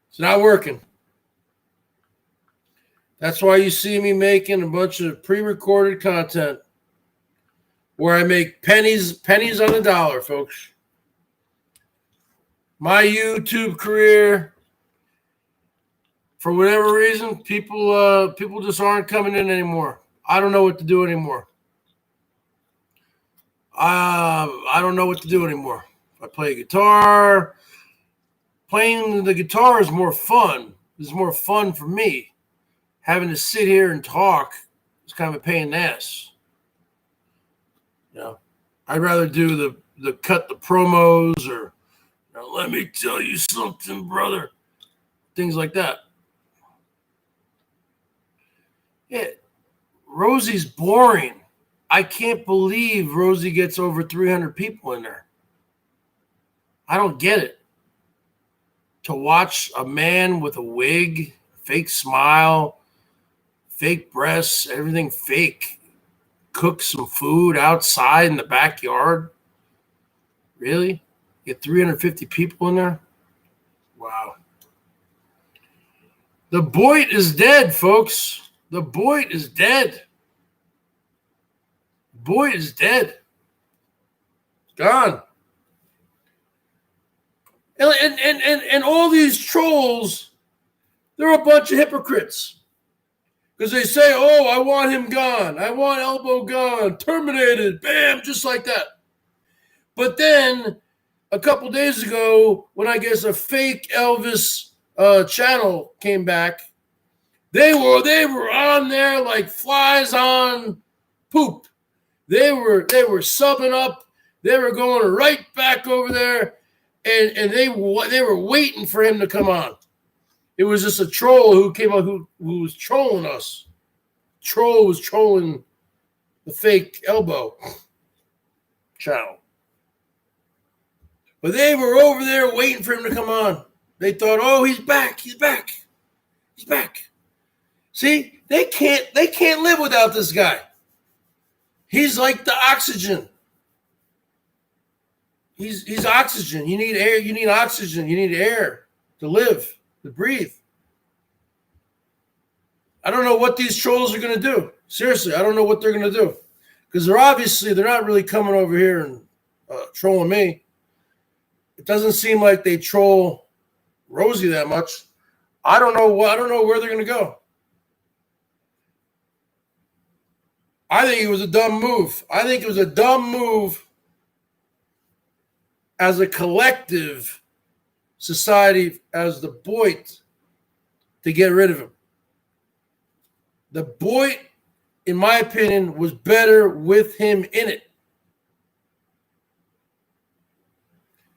It's not working. That's why you see me making a bunch of pre-recorded content where I make pennies on the dollar, folks. My YouTube career, for whatever reason, people just aren't coming in anymore. I don't know what to do anymore. I don't know what to do anymore. I play guitar. Playing the guitar is more fun. It's more fun for me. Having to sit here and talk is kind of a pain in the ass. You know, I'd rather do the cut the promos or let me tell you something, brother. Things like that. Yeah, Rosie's boring. I can't believe Rosie gets over 300 people in there. I don't get it. To watch a man with a wig, fake smile, fake breasts, everything fake, cook some food outside in the backyard. Really? Get 350 people in there? Wow. The BOYT is dead, folks. The BOYT is dead. BOYT is dead. Gone. And all these trolls, they're a bunch of hypocrites. Because they say, "Oh, I want him gone. I want Elbow gone. Terminated. Bam," just like that. But then a couple days ago, when I guess a fake Elvis channel came back, they were on there like flies on poop. They were subbing up. They were going right back over there, and they were waiting for him to come on. It was just a troll who came on who was trolling us. troll was trolling the fake Elbow channel. But they were over there waiting for him to come on. They thought, oh, he's back. He's back. He's back. See, they can't live without this guy. He's like the oxygen. He's oxygen. You need air. You need oxygen. You need air to live, to breathe. I don't know what these trolls are going to do. Seriously, I don't know what they're going to do. Because they're not really coming over here and trolling me. It doesn't seem like they troll Rosie that much. I don't know where they're going to go. I think it was a dumb move. I think it was a dumb move as a collective society, as the BOYT, to get rid of him. The BOYT, in my opinion, was better with him in it.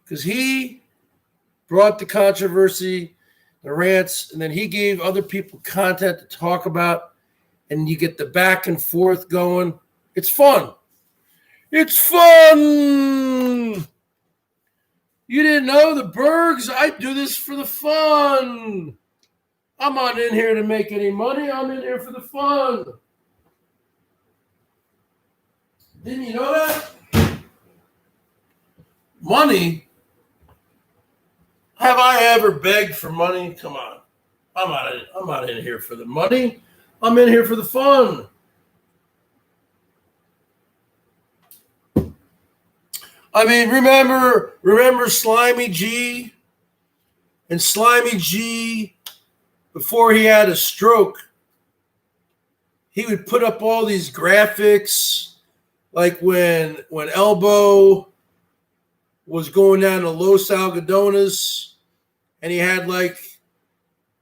Because he brought the controversy, the rants, and then he gave other people content to talk about, and you get the back and forth going. It's fun. It's fun. You didn't know the Bergs? I do this for the fun. I'm not in here to make any money. I'm in here for the fun. Didn't you know that? Money? Have I ever begged for money? Come on. I'm not in here for the money. I'm in here for the fun. I mean, remember Slimy G? And Slimy G, before he had a stroke, he would put up all these graphics, like when Elbow was going down to Los Algodones, and he had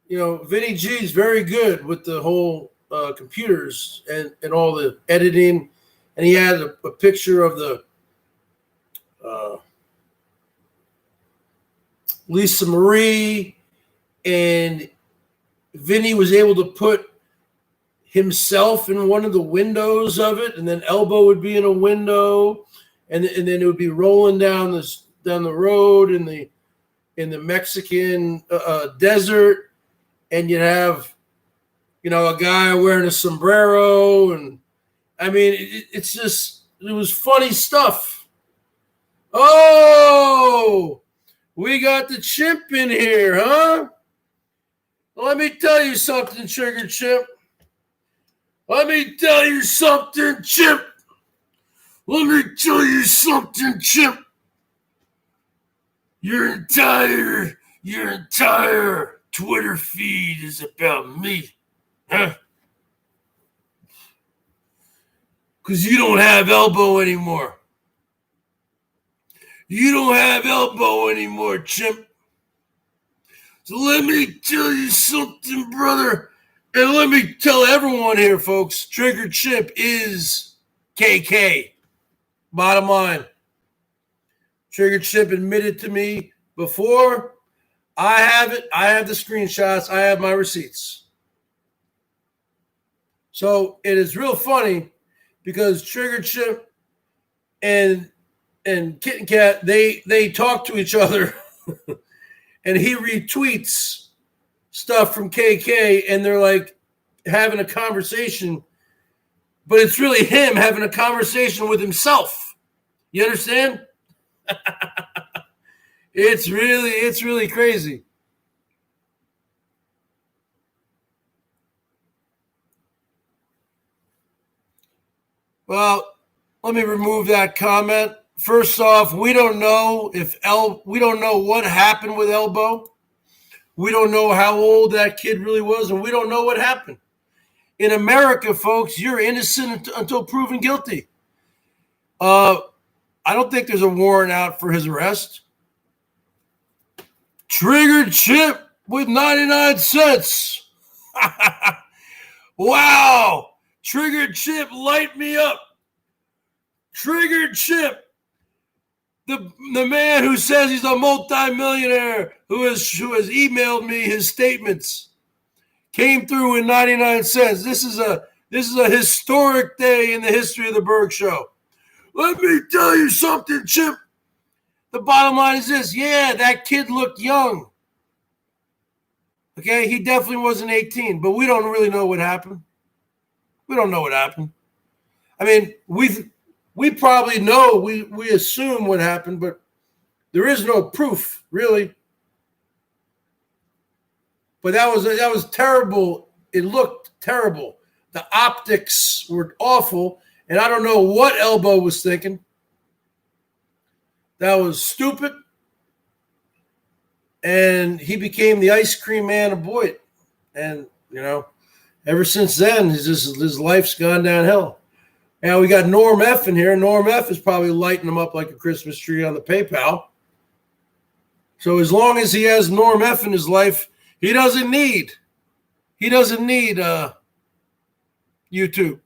Vinny G is very good with the whole computers and all the editing, and he had a picture of the Lisa Marie, and Vinny was able to put himself in one of the windows of it, and then Elbow would be in a window, and then it would be rolling down the road in the Mexican desert, and you'd have a guy wearing a sombrero, and I mean it was funny stuff. Oh, we got the chimp in here, huh? Let me tell you something, Trigger Chimp. Let me tell you something, Chimp. Let me tell you something, Chimp. Your entire Twitter feed is about me, huh? Because you don't have Elbow anymore. You don't have Elbow anymore, Chimp. So let me tell you something, brother. And let me tell everyone here, folks, Trigger Chimp is KK. Bottom line. Trigger Chimp admitted to me before. I have it. I have the screenshots. I have my receipts. So it is real funny because Trigger Chimp and Kitten Kat, they talk to each other and he retweets stuff from KK and they're like having a conversation, but it's really him having a conversation with himself. You understand? It's really crazy. Well, let me remove that comment. First off, we don't know what happened with Elbow. We don't know how old that kid really was, and we don't know what happened. In America, folks, you're innocent until proven guilty. I don't think there's a warrant out for his arrest. Trigger Chimp with 99 cents. Wow. Trigger Chimp, light me up. Trigger Chimp, the man who says he's a multimillionaire, who has emailed me his statements, came through in 99 cents. This is a This is a historic day in the history of the BERGS Show. Let me tell you something, Chip. The bottom line is this. Yeah, that kid looked young. Okay, he definitely wasn't 18, but we don't really know what happened. We don't know what happened. I mean, we probably know, we assume what happened, but there is no proof, really. But that was terrible. It looked terrible. The optics were awful, and I don't know what Elbow was thinking. That was stupid. And he became the ice cream man of BOYT. And, you know, ever since then, his life's gone downhill. Now we got Norm F in here. Norm F is probably lighting him up like a Christmas tree on the PayPal. So as long as he has Norm F in his life, he doesn't need YouTube.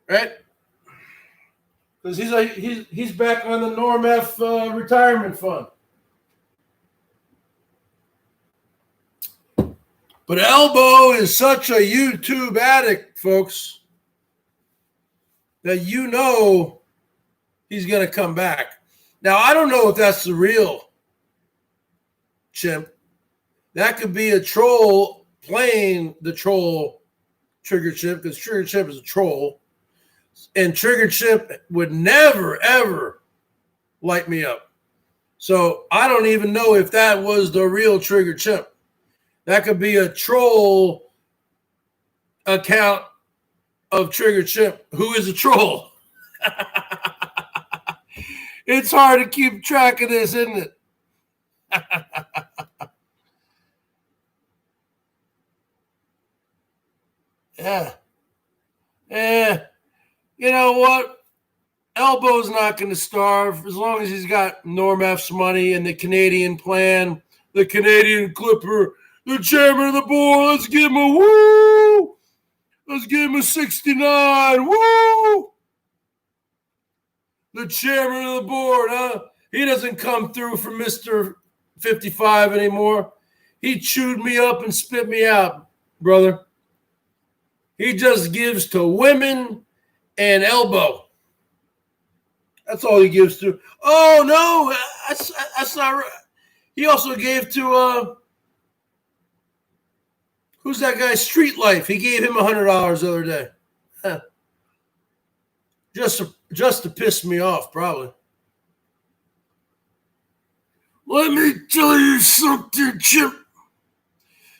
Right? Because he's back on the Norm F retirement fund. But Elbow is such a YouTube addict, folks, that you know he's going to come back. Now, I don't know if that's the real Chimp. That could be a troll playing the troll Trigger Chimp, because Trigger Chimp is a troll. And Trigger Chimp would never, ever light me up. So I don't even know if that was the real Trigger Chimp. That could be a troll account of Trigger Chimp, who is a troll. It's hard to keep track of this, isn't it? Yeah. You know what? Elbow's not going to starve as long as he's got Norm F's money and the Canadian plan, the Canadian Clipper, the chairman of the board. Let's give him a woo. Let's give him a 69. Woo. The chairman of the board, huh? He doesn't come through for Mr. 55 anymore. He chewed me up and spit me out, brother. He just gives to women and Elbow. That's all he gives to. Oh, no, that's not right. He also gave to, who's that guy? Street Life. He gave him $100 the other day. Huh. Just to piss me off, probably. Let me tell you something, Chip.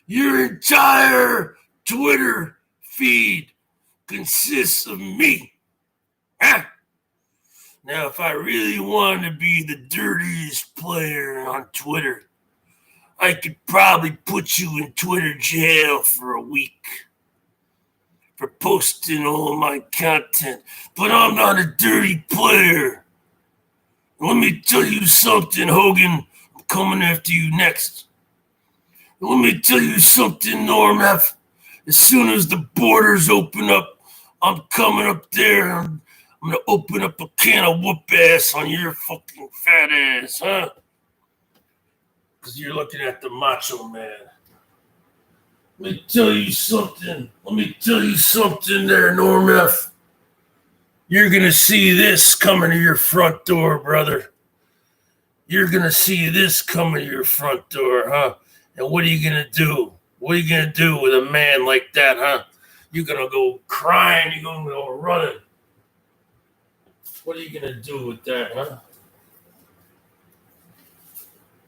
Your entire Twitter feed consists of me. Ah. Now, if I really wanted to be the dirtiest player on Twitter, I could probably put you in Twitter jail for a week for posting all my content. But I'm not a dirty player. Let me tell you something, Hogan. I'm coming after you next. Let me tell you something, Norm F. As soon as the borders open up, I'm coming up there. I'm going to open up a can of whoop ass on your fucking fat ass, huh? Because you're looking at the Macho Man. Let me tell you something. There, Norm F. You're going to see this coming to your front door, brother. You're going to see this coming to your front door, huh? And what are you going to do? What are you going to do with a man like that, huh? You're going to go crying. You're going to go running. What are you going to do with that, huh?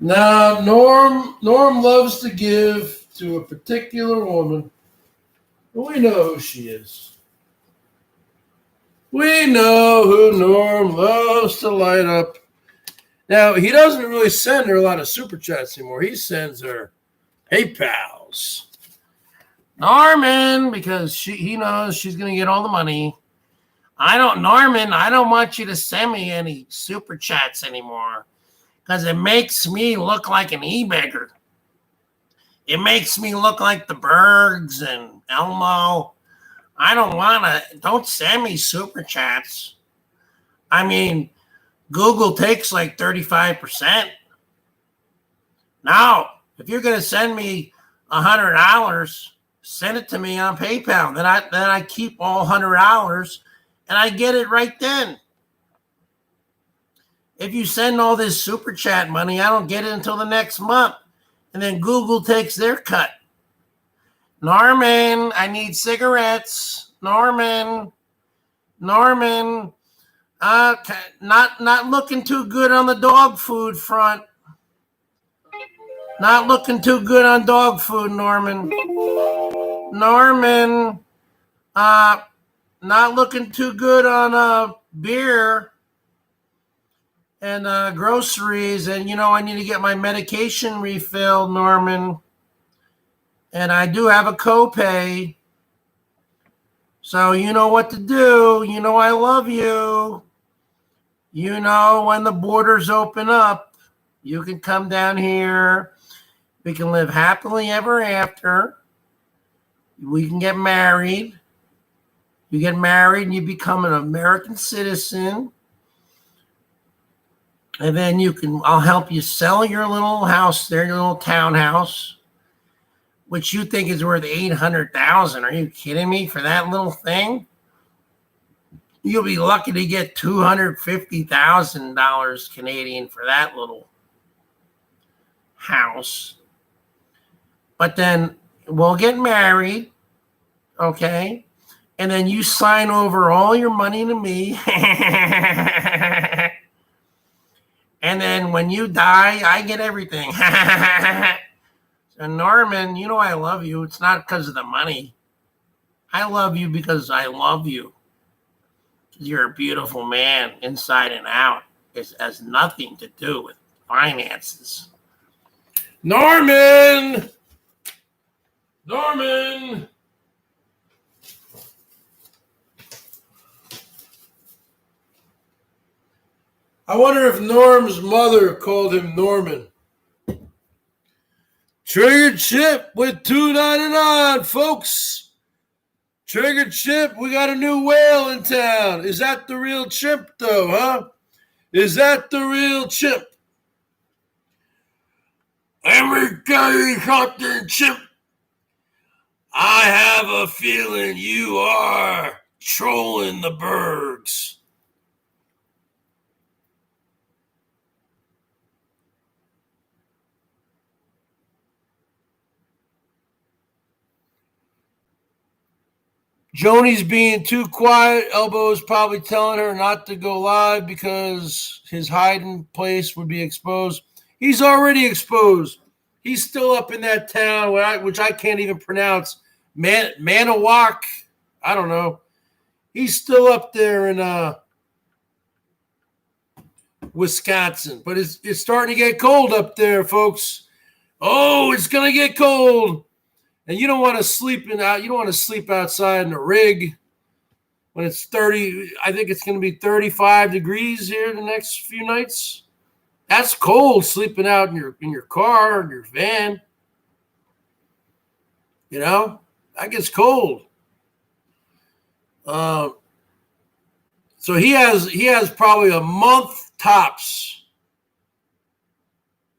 Now, Norm loves to give to a particular woman. We know who she is. We know who Norm loves to light up. Now, he doesn't really send her a lot of super chats anymore. He sends her PayPals. Norman, because he knows she's going to get all the money. Norman, I don't want you to send me any super chats anymore because it makes me look like an e-beggar. It makes me look like the Bergs and Elmo. Don't send me super chats. I mean, Google takes like 35%. Now, if you're going to send me $100, Send it to me on PayPal. Then I keep all $100 and I get it right then. If you send all this super chat money, I don't get it until the next month. And then Google takes their cut. Norman, I need cigarettes. Norman, not looking too good on the dog food front. Not looking too good on dog food, Norman. Norman, not looking too good on beer and groceries. And, I need to get my medication refilled, Norman. And I do have a copay. So you know what to do. You know I love you. You know when the borders open up, you can come down here. We can live happily ever after. We can get married. You get married and you become an American citizen. And then I'll help you sell your little house there, your little townhouse, which you think is worth $800,000. Are you kidding me? For that little thing? You'll be lucky to get $250,000 Canadian for that little house. But then we'll get married, okay? And then you sign over all your money to me. And then when you die, I get everything. So Norman, you know I love you. It's not because of the money. I love you because I love you. You're a beautiful man inside and out. It has nothing to do with finances. Norman! Norman! I wonder if Norm's mother called him Norman. Trigger Chip with $2.99, folks. Trigger Chip, we got a new whale in town. Is that the real chimp, though, huh? Is that the real chimp? Let me tell you something, chimp. I have a feeling you are trolling the Bergs. Joni's being too quiet. Elbo's probably telling her not to go live because his hiding place would be exposed. He's already exposed. He's still up in that town, which I can't even pronounce. Manawak. I don't know. He's still up there in Wisconsin. But it's starting to get cold up there, folks. Oh, it's going to get cold. And you don't want to sleep outside in a rig when it's 30. I think it's going to be 35 degrees here the next few nights. That's cold, sleeping out in your car, in your van. That gets cold. So he has probably a month tops.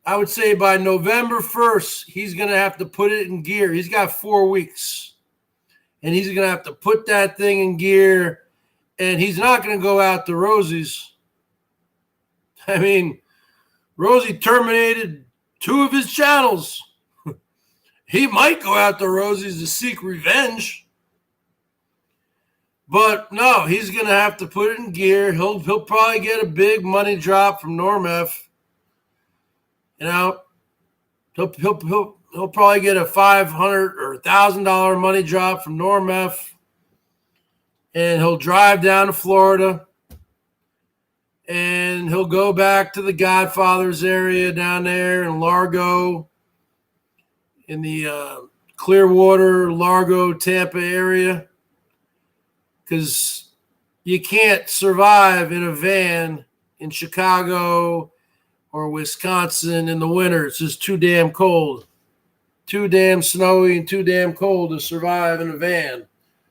I would say by November 1st, he's going to have to put it in gear. He's got 4 weeks. And he's going to have to put that thing in gear. And he's not going to go out to Rosie's. I mean, Rosie terminated 2 of his channels. He might go out to Rosie's to seek revenge. But no, he's going to have to put it in gear. He'll probably get a big money drop from Normef. He'll probably get a $500 or $1,000 money drop from Normef, and he'll drive down to Florida, and he'll go back to the Godfathers area down there in Largo, in the Clearwater, Largo, Tampa area, because you can't survive in a van in Chicago or Wisconsin in the winter. It's just too damn cold. Too damn snowy and too damn cold to survive in a van.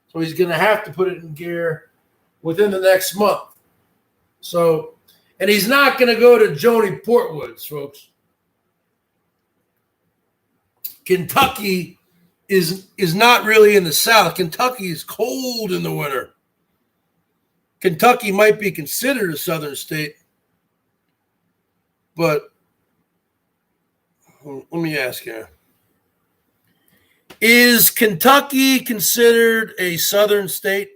So he's going to have to put it in gear within the next month. So, and he's not going to go to Joni Portwood's, folks. Kentucky is not really in the South. Kentucky is cold in the winter. Kentucky might be considered a southern state, but let me ask you. Is Kentucky considered a southern state?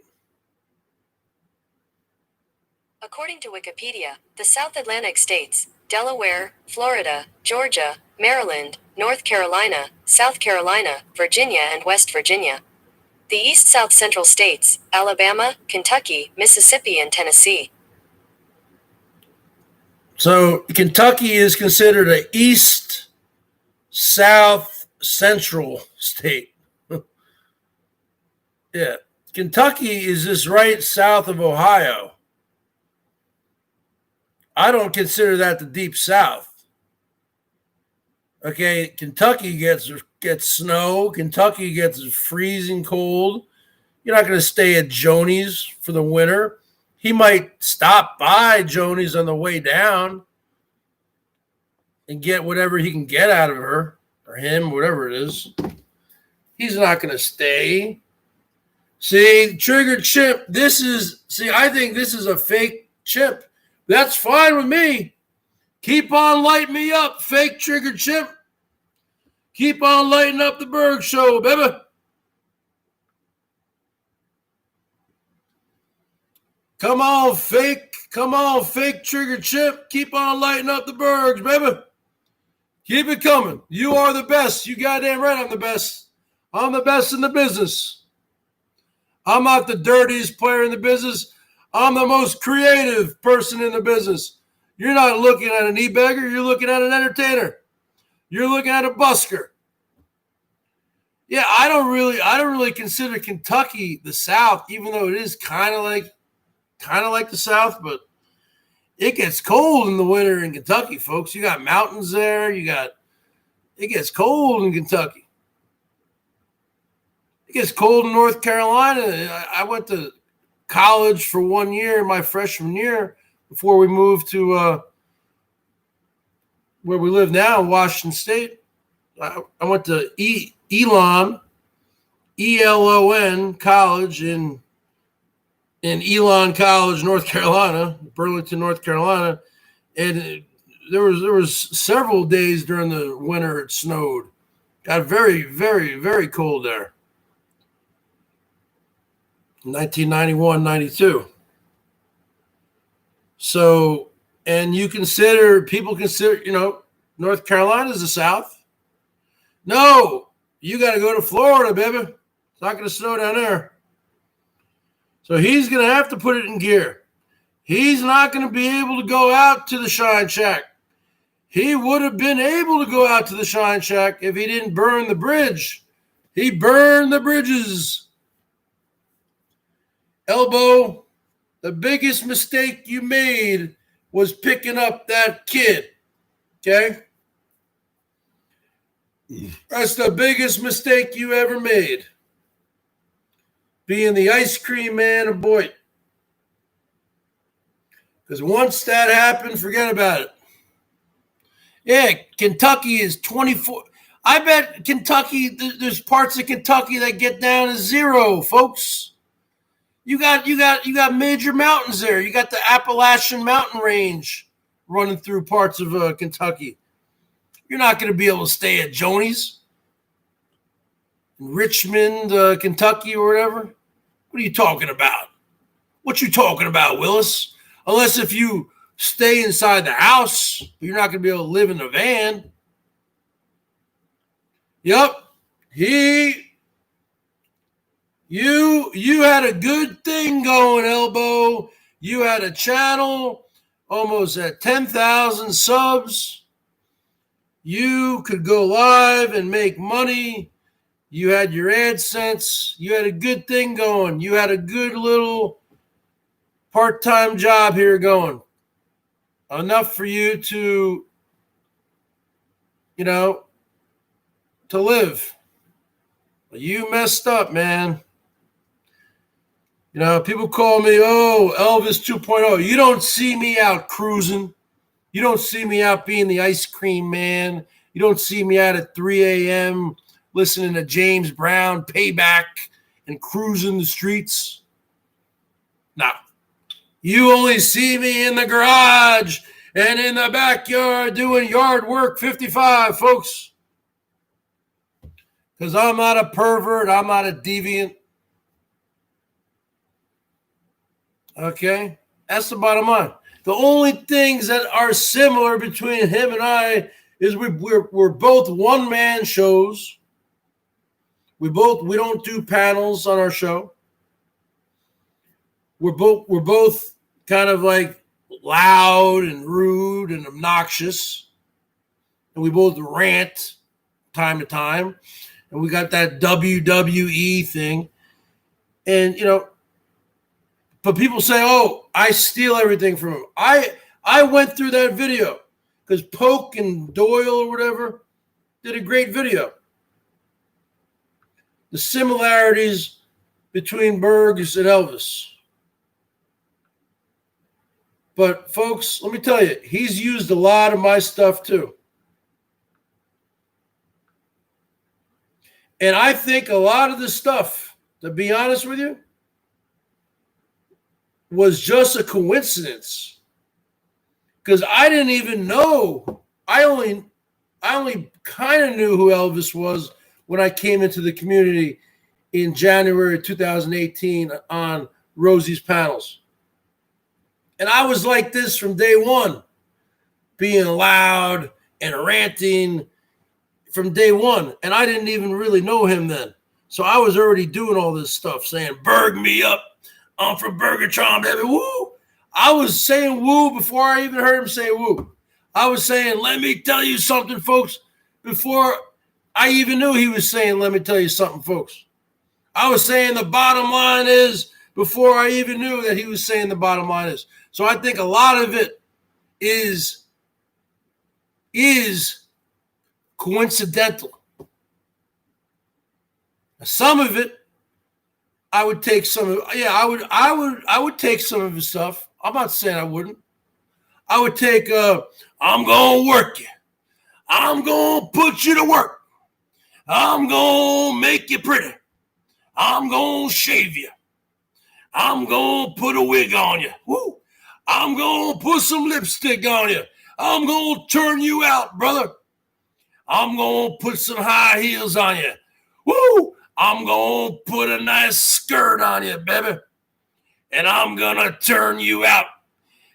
According to Wikipedia, the South Atlantic states, Delaware, Florida, Georgia, Maryland, North Carolina, South Carolina, Virginia, and West Virginia. The East-South Central states, Alabama, Kentucky, Mississippi, and Tennessee. So Kentucky is considered an East-South Central state. Yeah. Kentucky is just right south of Ohio. I don't consider that the deep South. Okay, Kentucky gets snow. Kentucky gets freezing cold. You're not going to stay at Joni's for the winter. He might stop by Joni's on the way down and get whatever he can get out of her or him, whatever it is. He's not going to stay. See, Triggered Chimp, I think this is a fake chimp. That's fine with me. Keep on lighting me up, fake Triggered Chimp. Keep on lighting up the BERGS Show, baby. Come on, fake Triggered Chimp. Keep on lighting up the BERGS, baby. Keep it coming. You are the best. You goddamn right I'm the best. I'm the best in the business. I'm not the dirtiest player in the business. I'm the most creative person in the business. You're not looking at an e-beggar. You're looking at an entertainer. You're looking at a busker. Yeah, I don't really consider Kentucky the South, even though it is kind of like the South, but it gets cold in the winter in Kentucky, folks. You got mountains there. It gets cold in Kentucky. It gets cold in North Carolina. I went to college for 1 year, my freshman year, before we moved to where we live now in Washington State. I went to Elon College in Elon College, North Carolina, Burlington, North Carolina, and there was several days during the winter it snowed. Got very, very, very cold there. 1991, 92. So, and people consider, North Carolina is the South. No, you got to go to Florida, baby. It's not going to snow down there. So he's going to have to put it in gear. He's not going to be able to go out to the Shine Shack. He would have been able to go out to the Shine Shack if he didn't burn the bridge. He burned the bridges. Elbow, the biggest mistake you made was picking up that kid. Okay? That's the biggest mistake you ever made. Being the ice cream man of BOYT. Because once that happened, forget about it. Yeah, Kentucky is 24. I bet Kentucky, there's parts of Kentucky that get down to 0, folks. You got major mountains there. You got the Appalachian Mountain Range running through parts of Kentucky. You're not going to be able to stay at Joni's in Richmond, Kentucky, or whatever. What are you talking about? What you talking about, Willis? Unless if you stay inside the house, you're not going to be able to live in the van. Yep. You had a good thing going, Elbow. You had a channel almost at 10,000 subs. You could go live and make money. You had your AdSense. You had a good thing going. You had a good little part-time job here going. Enough for you to, to live. But you messed up, man. People call me, Elvis 2.0. You don't see me out cruising. You don't see me out being the ice cream man. You don't see me out at 3 a.m. listening to James Brown, Payback, and cruising the streets. Now, you only see me in the garage and in the backyard doing yard work 55, folks. Because I'm not a pervert. I'm not a deviant. Okay? That's the bottom line. The only things that are similar between him and I is we're both one-man shows. We don't do panels on our show. We're both kind of like loud and rude and obnoxious. And we both rant time to time. And we got that WWE thing. And, but people say, oh, I steal everything from him. I went through that video because Polk and Doyle or whatever did a great video. The similarities between Bergs and Elvis. But folks, let me tell you, he's used a lot of my stuff too. And I think a lot of the stuff, to be honest with you, was just a coincidence. Because I didn't even know. I only kind of knew who Elvis was when I came into the community in January 2018 on Rosie's panels. And I was like this from day one, being loud and ranting from day one. And I didn't even really know him then. So I was already doing all this stuff, saying, "Berg me up. I'm from Burgertron, baby. Woo." I was saying woo before I even heard him say woo. I was saying, "Let me tell you something, folks," before I even knew he was saying, "Let me tell you something, folks." I was saying the bottom line is before I even knew that he was saying the bottom line is. So I think a lot of it is coincidental. Some of it, I would take some of. Yeah, I would take some of his stuff. I'm not saying I wouldn't. I would take. I'm gonna work you. I'm gonna put you to work. I'm gonna make you pretty. I'm gonna shave you. I'm gonna put a wig on you. Woo! I'm gonna put some lipstick on you. I'm gonna turn you out, brother. I'm gonna put some high heels on you. Woo! I'm gonna put a nice skirt on you, baby. And I'm gonna turn you out.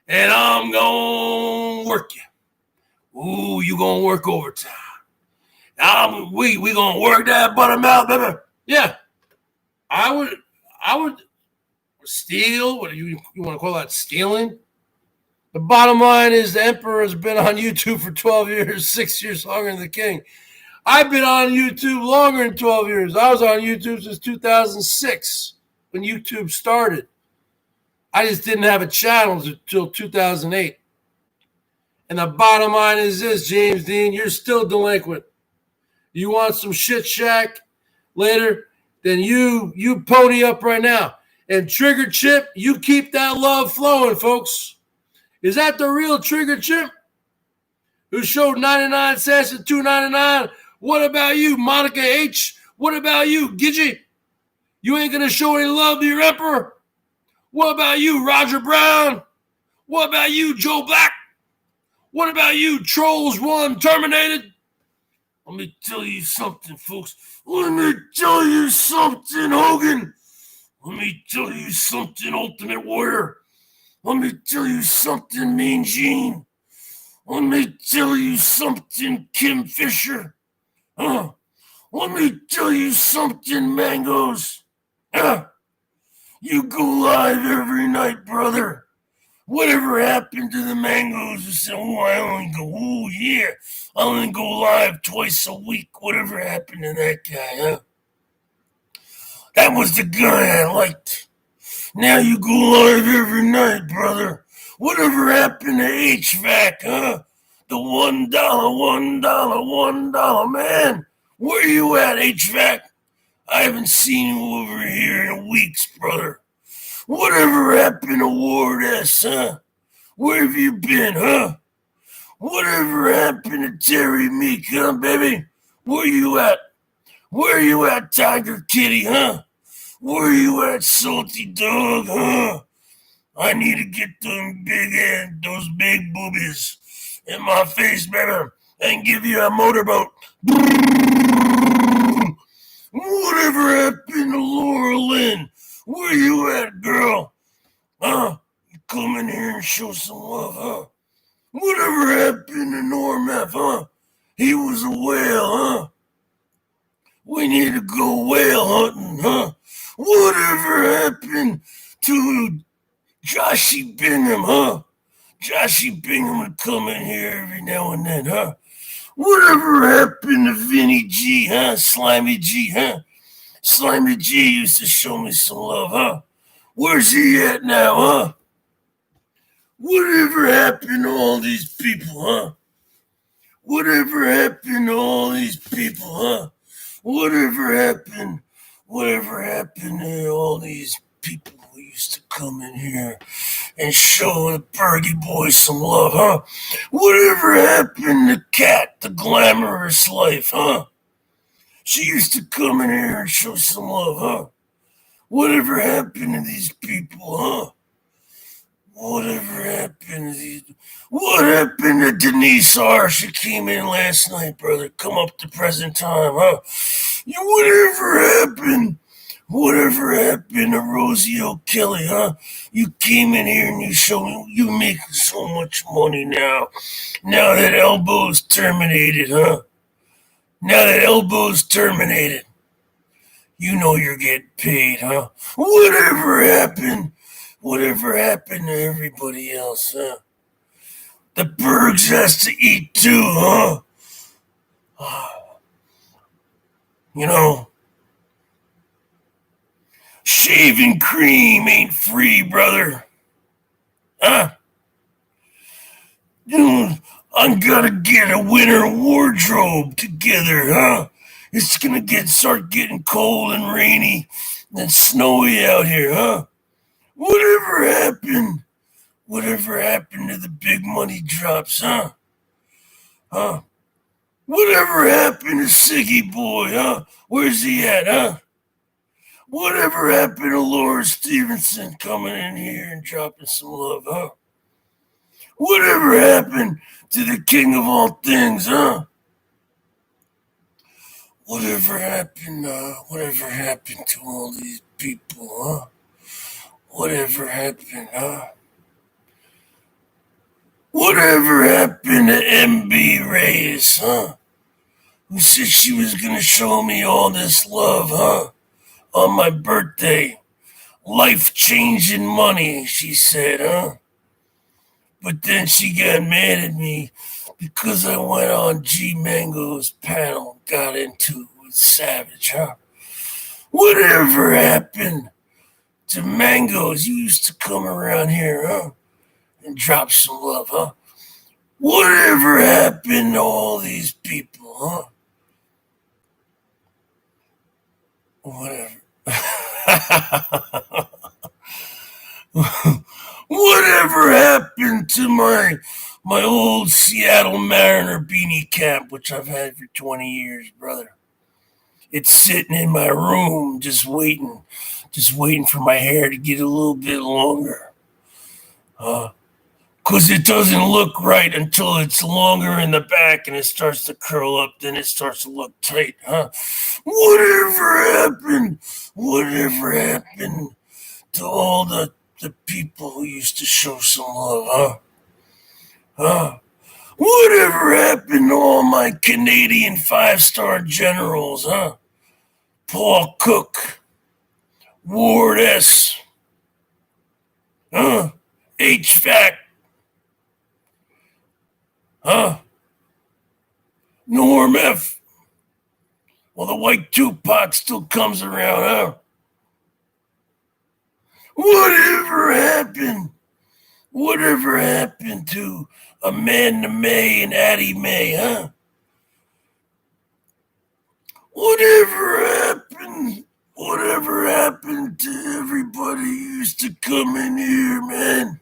And I'm gonna work you. Ooh, you gonna work overtime. We gonna work that buttermouth, baby. Yeah. I would steal. What do you want to call that? Stealing? The bottom line is the Emperor has been on YouTube for 12 years, 6 years longer than the King. I've been on YouTube longer than 12 years. I was on YouTube since 2006 when YouTube started. I just didn't have a channel until 2008. And the bottom line is this, James Dean, you're still delinquent. You want some shit shack later? Then you pony up right now. And Trigger Chip, you keep that love flowing, folks. Is that the real Trigger Chip? Who showed 99 cents and $2.99? What about you, Monica H? What about you, Gidgy? You ain't gonna show any love to your Emperor? What about you, Roger Brown? What about you, Joe Black? What about you, Trolls 1 Terminated? Let me tell you something, folks. Let me tell you something, Hogan. Let me tell you something, Ultimate Warrior. Let me tell you something, Mean Gene. Let me tell you something, Kim Fisher. Let me tell you something, Mangoes. You go live every night, brother. Whatever happened to the Mangoes? You said, I only go live twice a week. Whatever happened to that guy, huh? That was the guy I liked. Now you go live every night, brother. Whatever happened to HVAC, huh? The $1 man. Where you at, HVAC? I haven't seen you over here in weeks, brother. Whatever happened to Ward S, huh? Where have you been, huh? Whatever happened to Terry Meek, huh, baby? Where you at? Where you at, Tiger Kitty, huh? Where you at, Salty Dog, huh? I need to get those big boobies in my face, baby, and give you a motorboat. Whatever happened to Laura Lynn? Where you at, girl? Huh? You come in here and show some love, huh? Whatever happened to Norm F, huh? He was a whale, huh? We need to go whale hunting, huh? Whatever happened to Joshy Bingham, huh? Joshy Bingham would come in here every now and then, huh? Whatever happened to Vinny G, huh? Slimy G, huh? Slimy G used to show me some love, huh? Where's he at now, huh? Whatever happened to all these people, huh? Whatever happened to all these people, huh? Whatever happened to all these people who used to come in here and show the Bergie boys some love, huh? Whatever happened to Kat, the glamorous life, huh? She used to come in here and show some love, huh? Whatever happened to these people, huh? Whatever happened to these... What happened to Denise R? She came in last night, brother. Come up to present time, huh? Whatever happened? Whatever happened to Rosie O'Kelly, huh? You came in here and you showed me you make so much money now. Now that Elbow's terminated, huh? Now that Elbow's terminated, you know you're getting paid, huh? Whatever happened? Whatever happened to everybody else, huh? The Bergs has to eat too, huh? You know, shaving cream ain't free, brother. Huh? Dude, I'm gonna get a winter wardrobe together, huh? It's gonna start getting cold and rainy and snowy out here, huh? Whatever happened? Whatever happened to the big money drops, huh? Huh? Whatever happened to Siggy Boy, huh? Where's he at, huh? Whatever happened to Laura Stevenson coming in here and dropping some love, huh? Whatever happened to the king of all things, huh? Whatever happened to all these people, huh? Whatever happened, huh? Whatever happened to MB Reyes, huh? Who said she was gonna show me all this love, huh? On my birthday. Life-changing money, she said, huh? But then she got mad at me because I went on G Mango's panel, got into it with Savage, huh? Whatever happened to Mangoes? You used to come around here, huh? And drop some love, huh? Whatever happened to all these people, huh? Whatever. Whatever happened to my old Seattle Mariner beanie cap, which I've had for 20 years, brother? It's sitting in my room, just waiting for my hair to get a little bit longer. Because it doesn't look right until it's longer in the back and it starts to curl up, then it starts to look tight, huh? Whatever happened? Whatever happened to all the people who used to show some love, huh? Huh? Whatever happened to all my Canadian 5-star generals, huh? Paul Cook, Ward S, huh? HVAC, huh? Norm F. Well, the white Tupac still comes around, huh? Whatever happened? Whatever happened to Amanda May and Addie May, huh? Whatever happened? Whatever happened to everybody who used to come in here, man?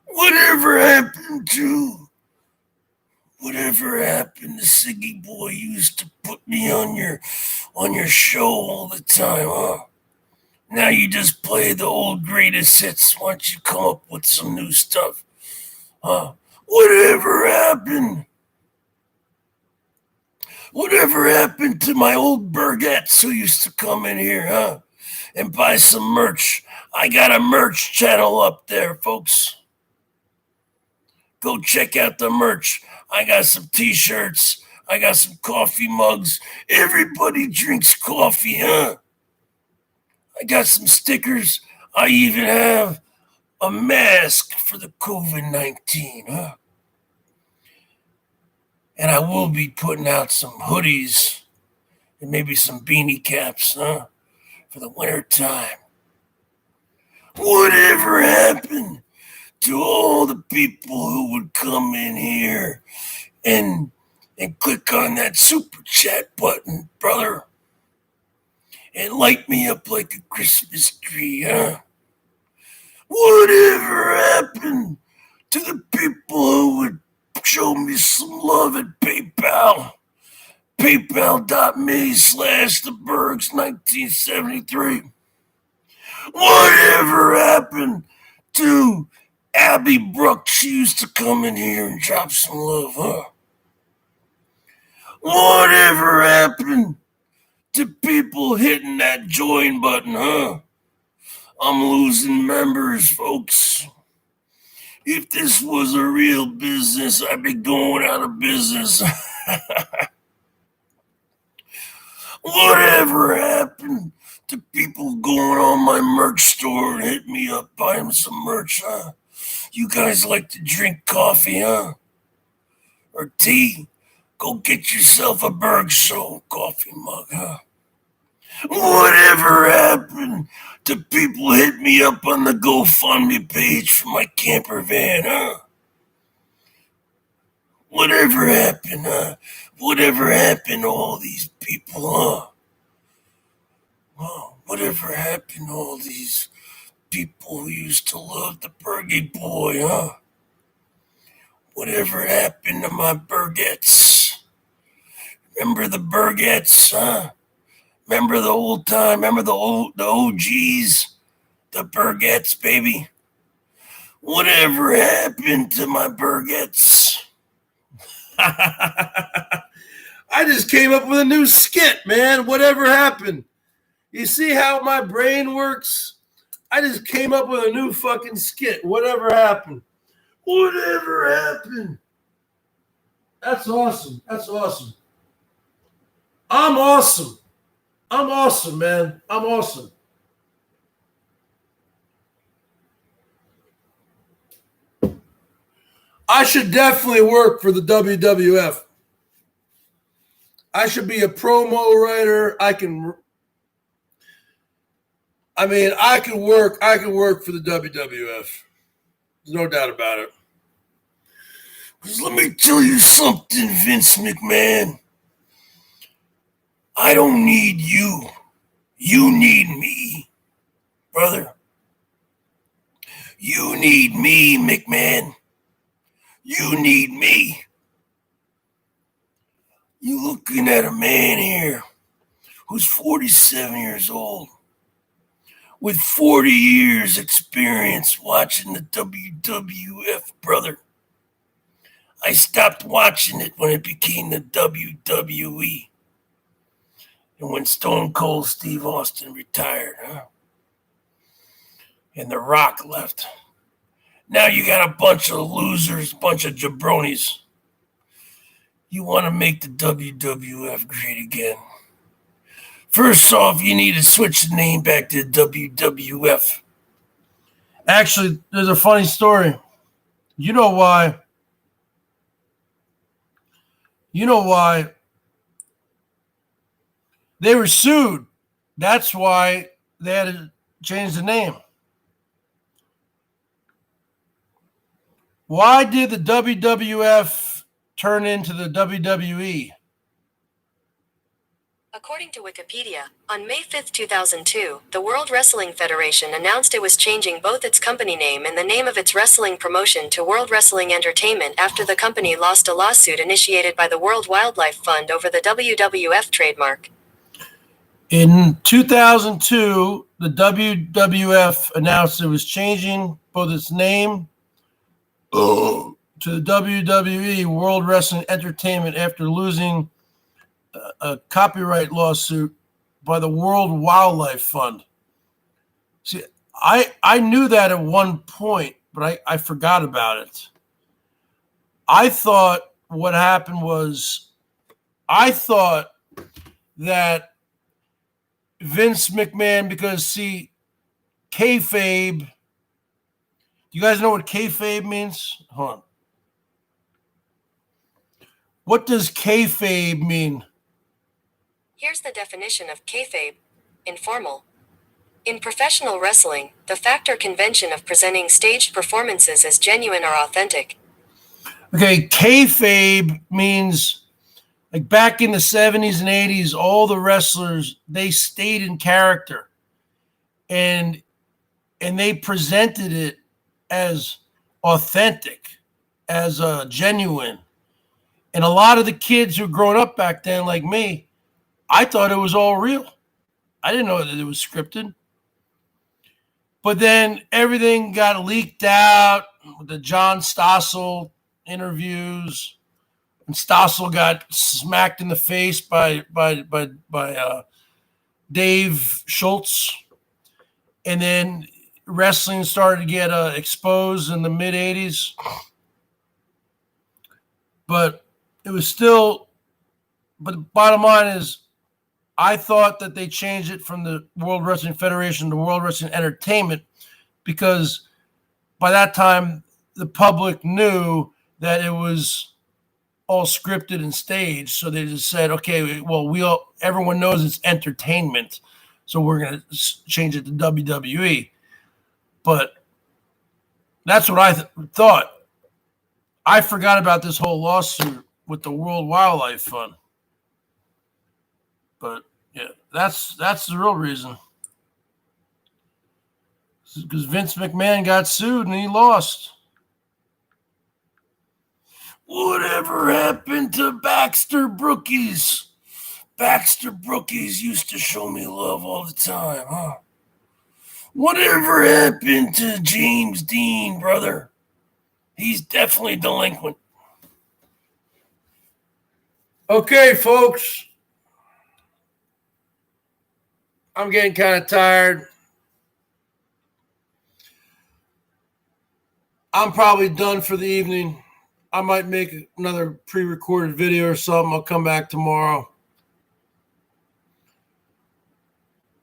Whatever happened happened to Siggy Boy? You used to put me on your show all the time, huh? Now you just play the old greatest hits. Why don't you come up with some new stuff? Huh? Whatever happened? Whatever happened to my old Bergettes who used to come in here, huh? And buy some merch. I got a merch channel up there, folks. Go check out the merch. I got some t-shirts. I got some coffee mugs. Everybody drinks coffee, huh? I got some stickers. I even have a mask for the COVID-19, huh? And I will be putting out some hoodies and maybe some beanie caps, huh? For the winter time. Whatever happened to all the people who would come in here and click on that super chat button, brother, and light me up like a Christmas tree, huh? Whatever happened to the people who would show me some love at PayPal? PayPal.me/theBergs1973. Whatever happened to Abby Brooks? She used to come in here and drop some love, huh? Whatever happened to people hitting that join button, huh? I'm losing members, folks. If this was a real business, I'd be going out of business. Whatever happened to people going on my merch store and hit me up buying some merch, huh? You guys like to drink coffee, huh? Or tea? Go get yourself a BERGS Show coffee mug, huh? Whatever happened to people hit me up on the GoFundMe page for my camper van, huh? Whatever happened, huh? Whatever happened to all these people, huh? Oh, whatever happened to all these people who used to love the Bergie Boy, huh? Whatever happened to my Bergettes? Remember the Bergettes, huh? Remember the old time? Remember the OGs? The Bergettes, baby? Whatever happened to my Bergettes? I just came up with a new skit, man. Whatever happened? You see how my brain works? I just came up with a new fucking skit. Whatever happened? Whatever happened? That's awesome. That's awesome. I'm awesome. I'm awesome, man. I'm awesome. I should definitely work for the WWF. I should be a promo writer. I can work for the WWF. There's no doubt about it. Because let me tell you something, Vince McMahon. I don't need you. You need me, brother. You need me, McMahon. You need me. You looking at a man here who's 47 years old with 40 years experience watching the WWF, brother. I stopped watching it when it became the WWE. And when Stone Cold Steve Austin retired, huh? And The Rock left. Now you got a bunch of losers, a bunch of jabronis. You want to make the WWF great again. First off, you need to switch the name back to WWF. Actually, there's a funny story. You know why? They were sued. That's why they had to change the name. Why did the WWF turn into the WWE? According to Wikipedia, on May 5, 2002, the World Wrestling Federation announced it was changing both its company name and the name of its wrestling promotion to World Wrestling Entertainment after the company lost a lawsuit initiated by the World Wildlife Fund over the WWF trademark. In 2002, the WWF announced it was changing both its name to the WWE, World Wrestling Entertainment, after losing a copyright lawsuit by the World Wildlife Fund. See, I knew that at one point, but I forgot about it. I thought what happened was, I thought that Vince McMahon, because see, kayfabe, you guys know what kayfabe means? Hold on. What does kayfabe mean? Here's the definition of kayfabe. Informal. In professional wrestling, the fact or convention of presenting staged performances as genuine or authentic. Okay, kayfabe means, like back in the 70s and 80s, all the wrestlers, they stayed in character. And they presented it as authentic, as genuine. And a lot of the kids who grown up back then, like me, I thought it was all real. I didn't know that it was scripted. But then everything got leaked out with the John Stossel interviews, and Stossel got smacked in the face by Dave Schultz. And then wrestling started to get exposed in the mid 80s. But it was still, but the bottom line is, I thought that they changed it from the World Wrestling Federation to World Wrestling Entertainment because by that time the public knew that it was all scripted and staged. So they just said, okay, well, everyone knows it's entertainment, so we're going to change it to WWE. But that's what I thought. I forgot about this whole lawsuit with the World Wildlife Fund. But yeah, that's the real reason. Because Vince McMahon got sued and he lost. Whatever happened to Baxter Brookies? Baxter Brookies used to show me love all the time, huh? Whatever happened to James Dean, brother? He's definitely delinquent. Okay, folks. I'm getting kind of tired. I'm probably done for the evening. I might make another pre-recorded video or something. I'll come back tomorrow.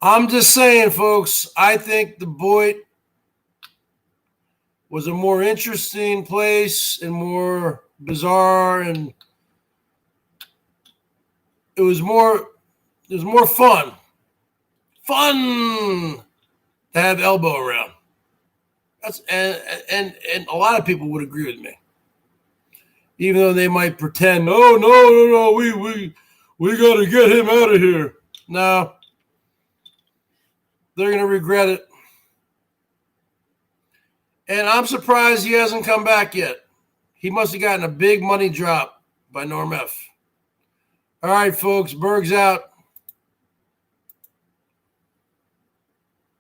I'm just saying, folks, I think the BOYT was a more interesting place and more bizarre, and it was more fun. Fun to have Elbow around. That's and a lot of people would agree with me. Even though they might pretend, oh no, we gotta get him out of here. No. They're gonna regret it. And I'm surprised he hasn't come back yet. He must have gotten a big money drop by Norm F. All right, folks, Bergs out.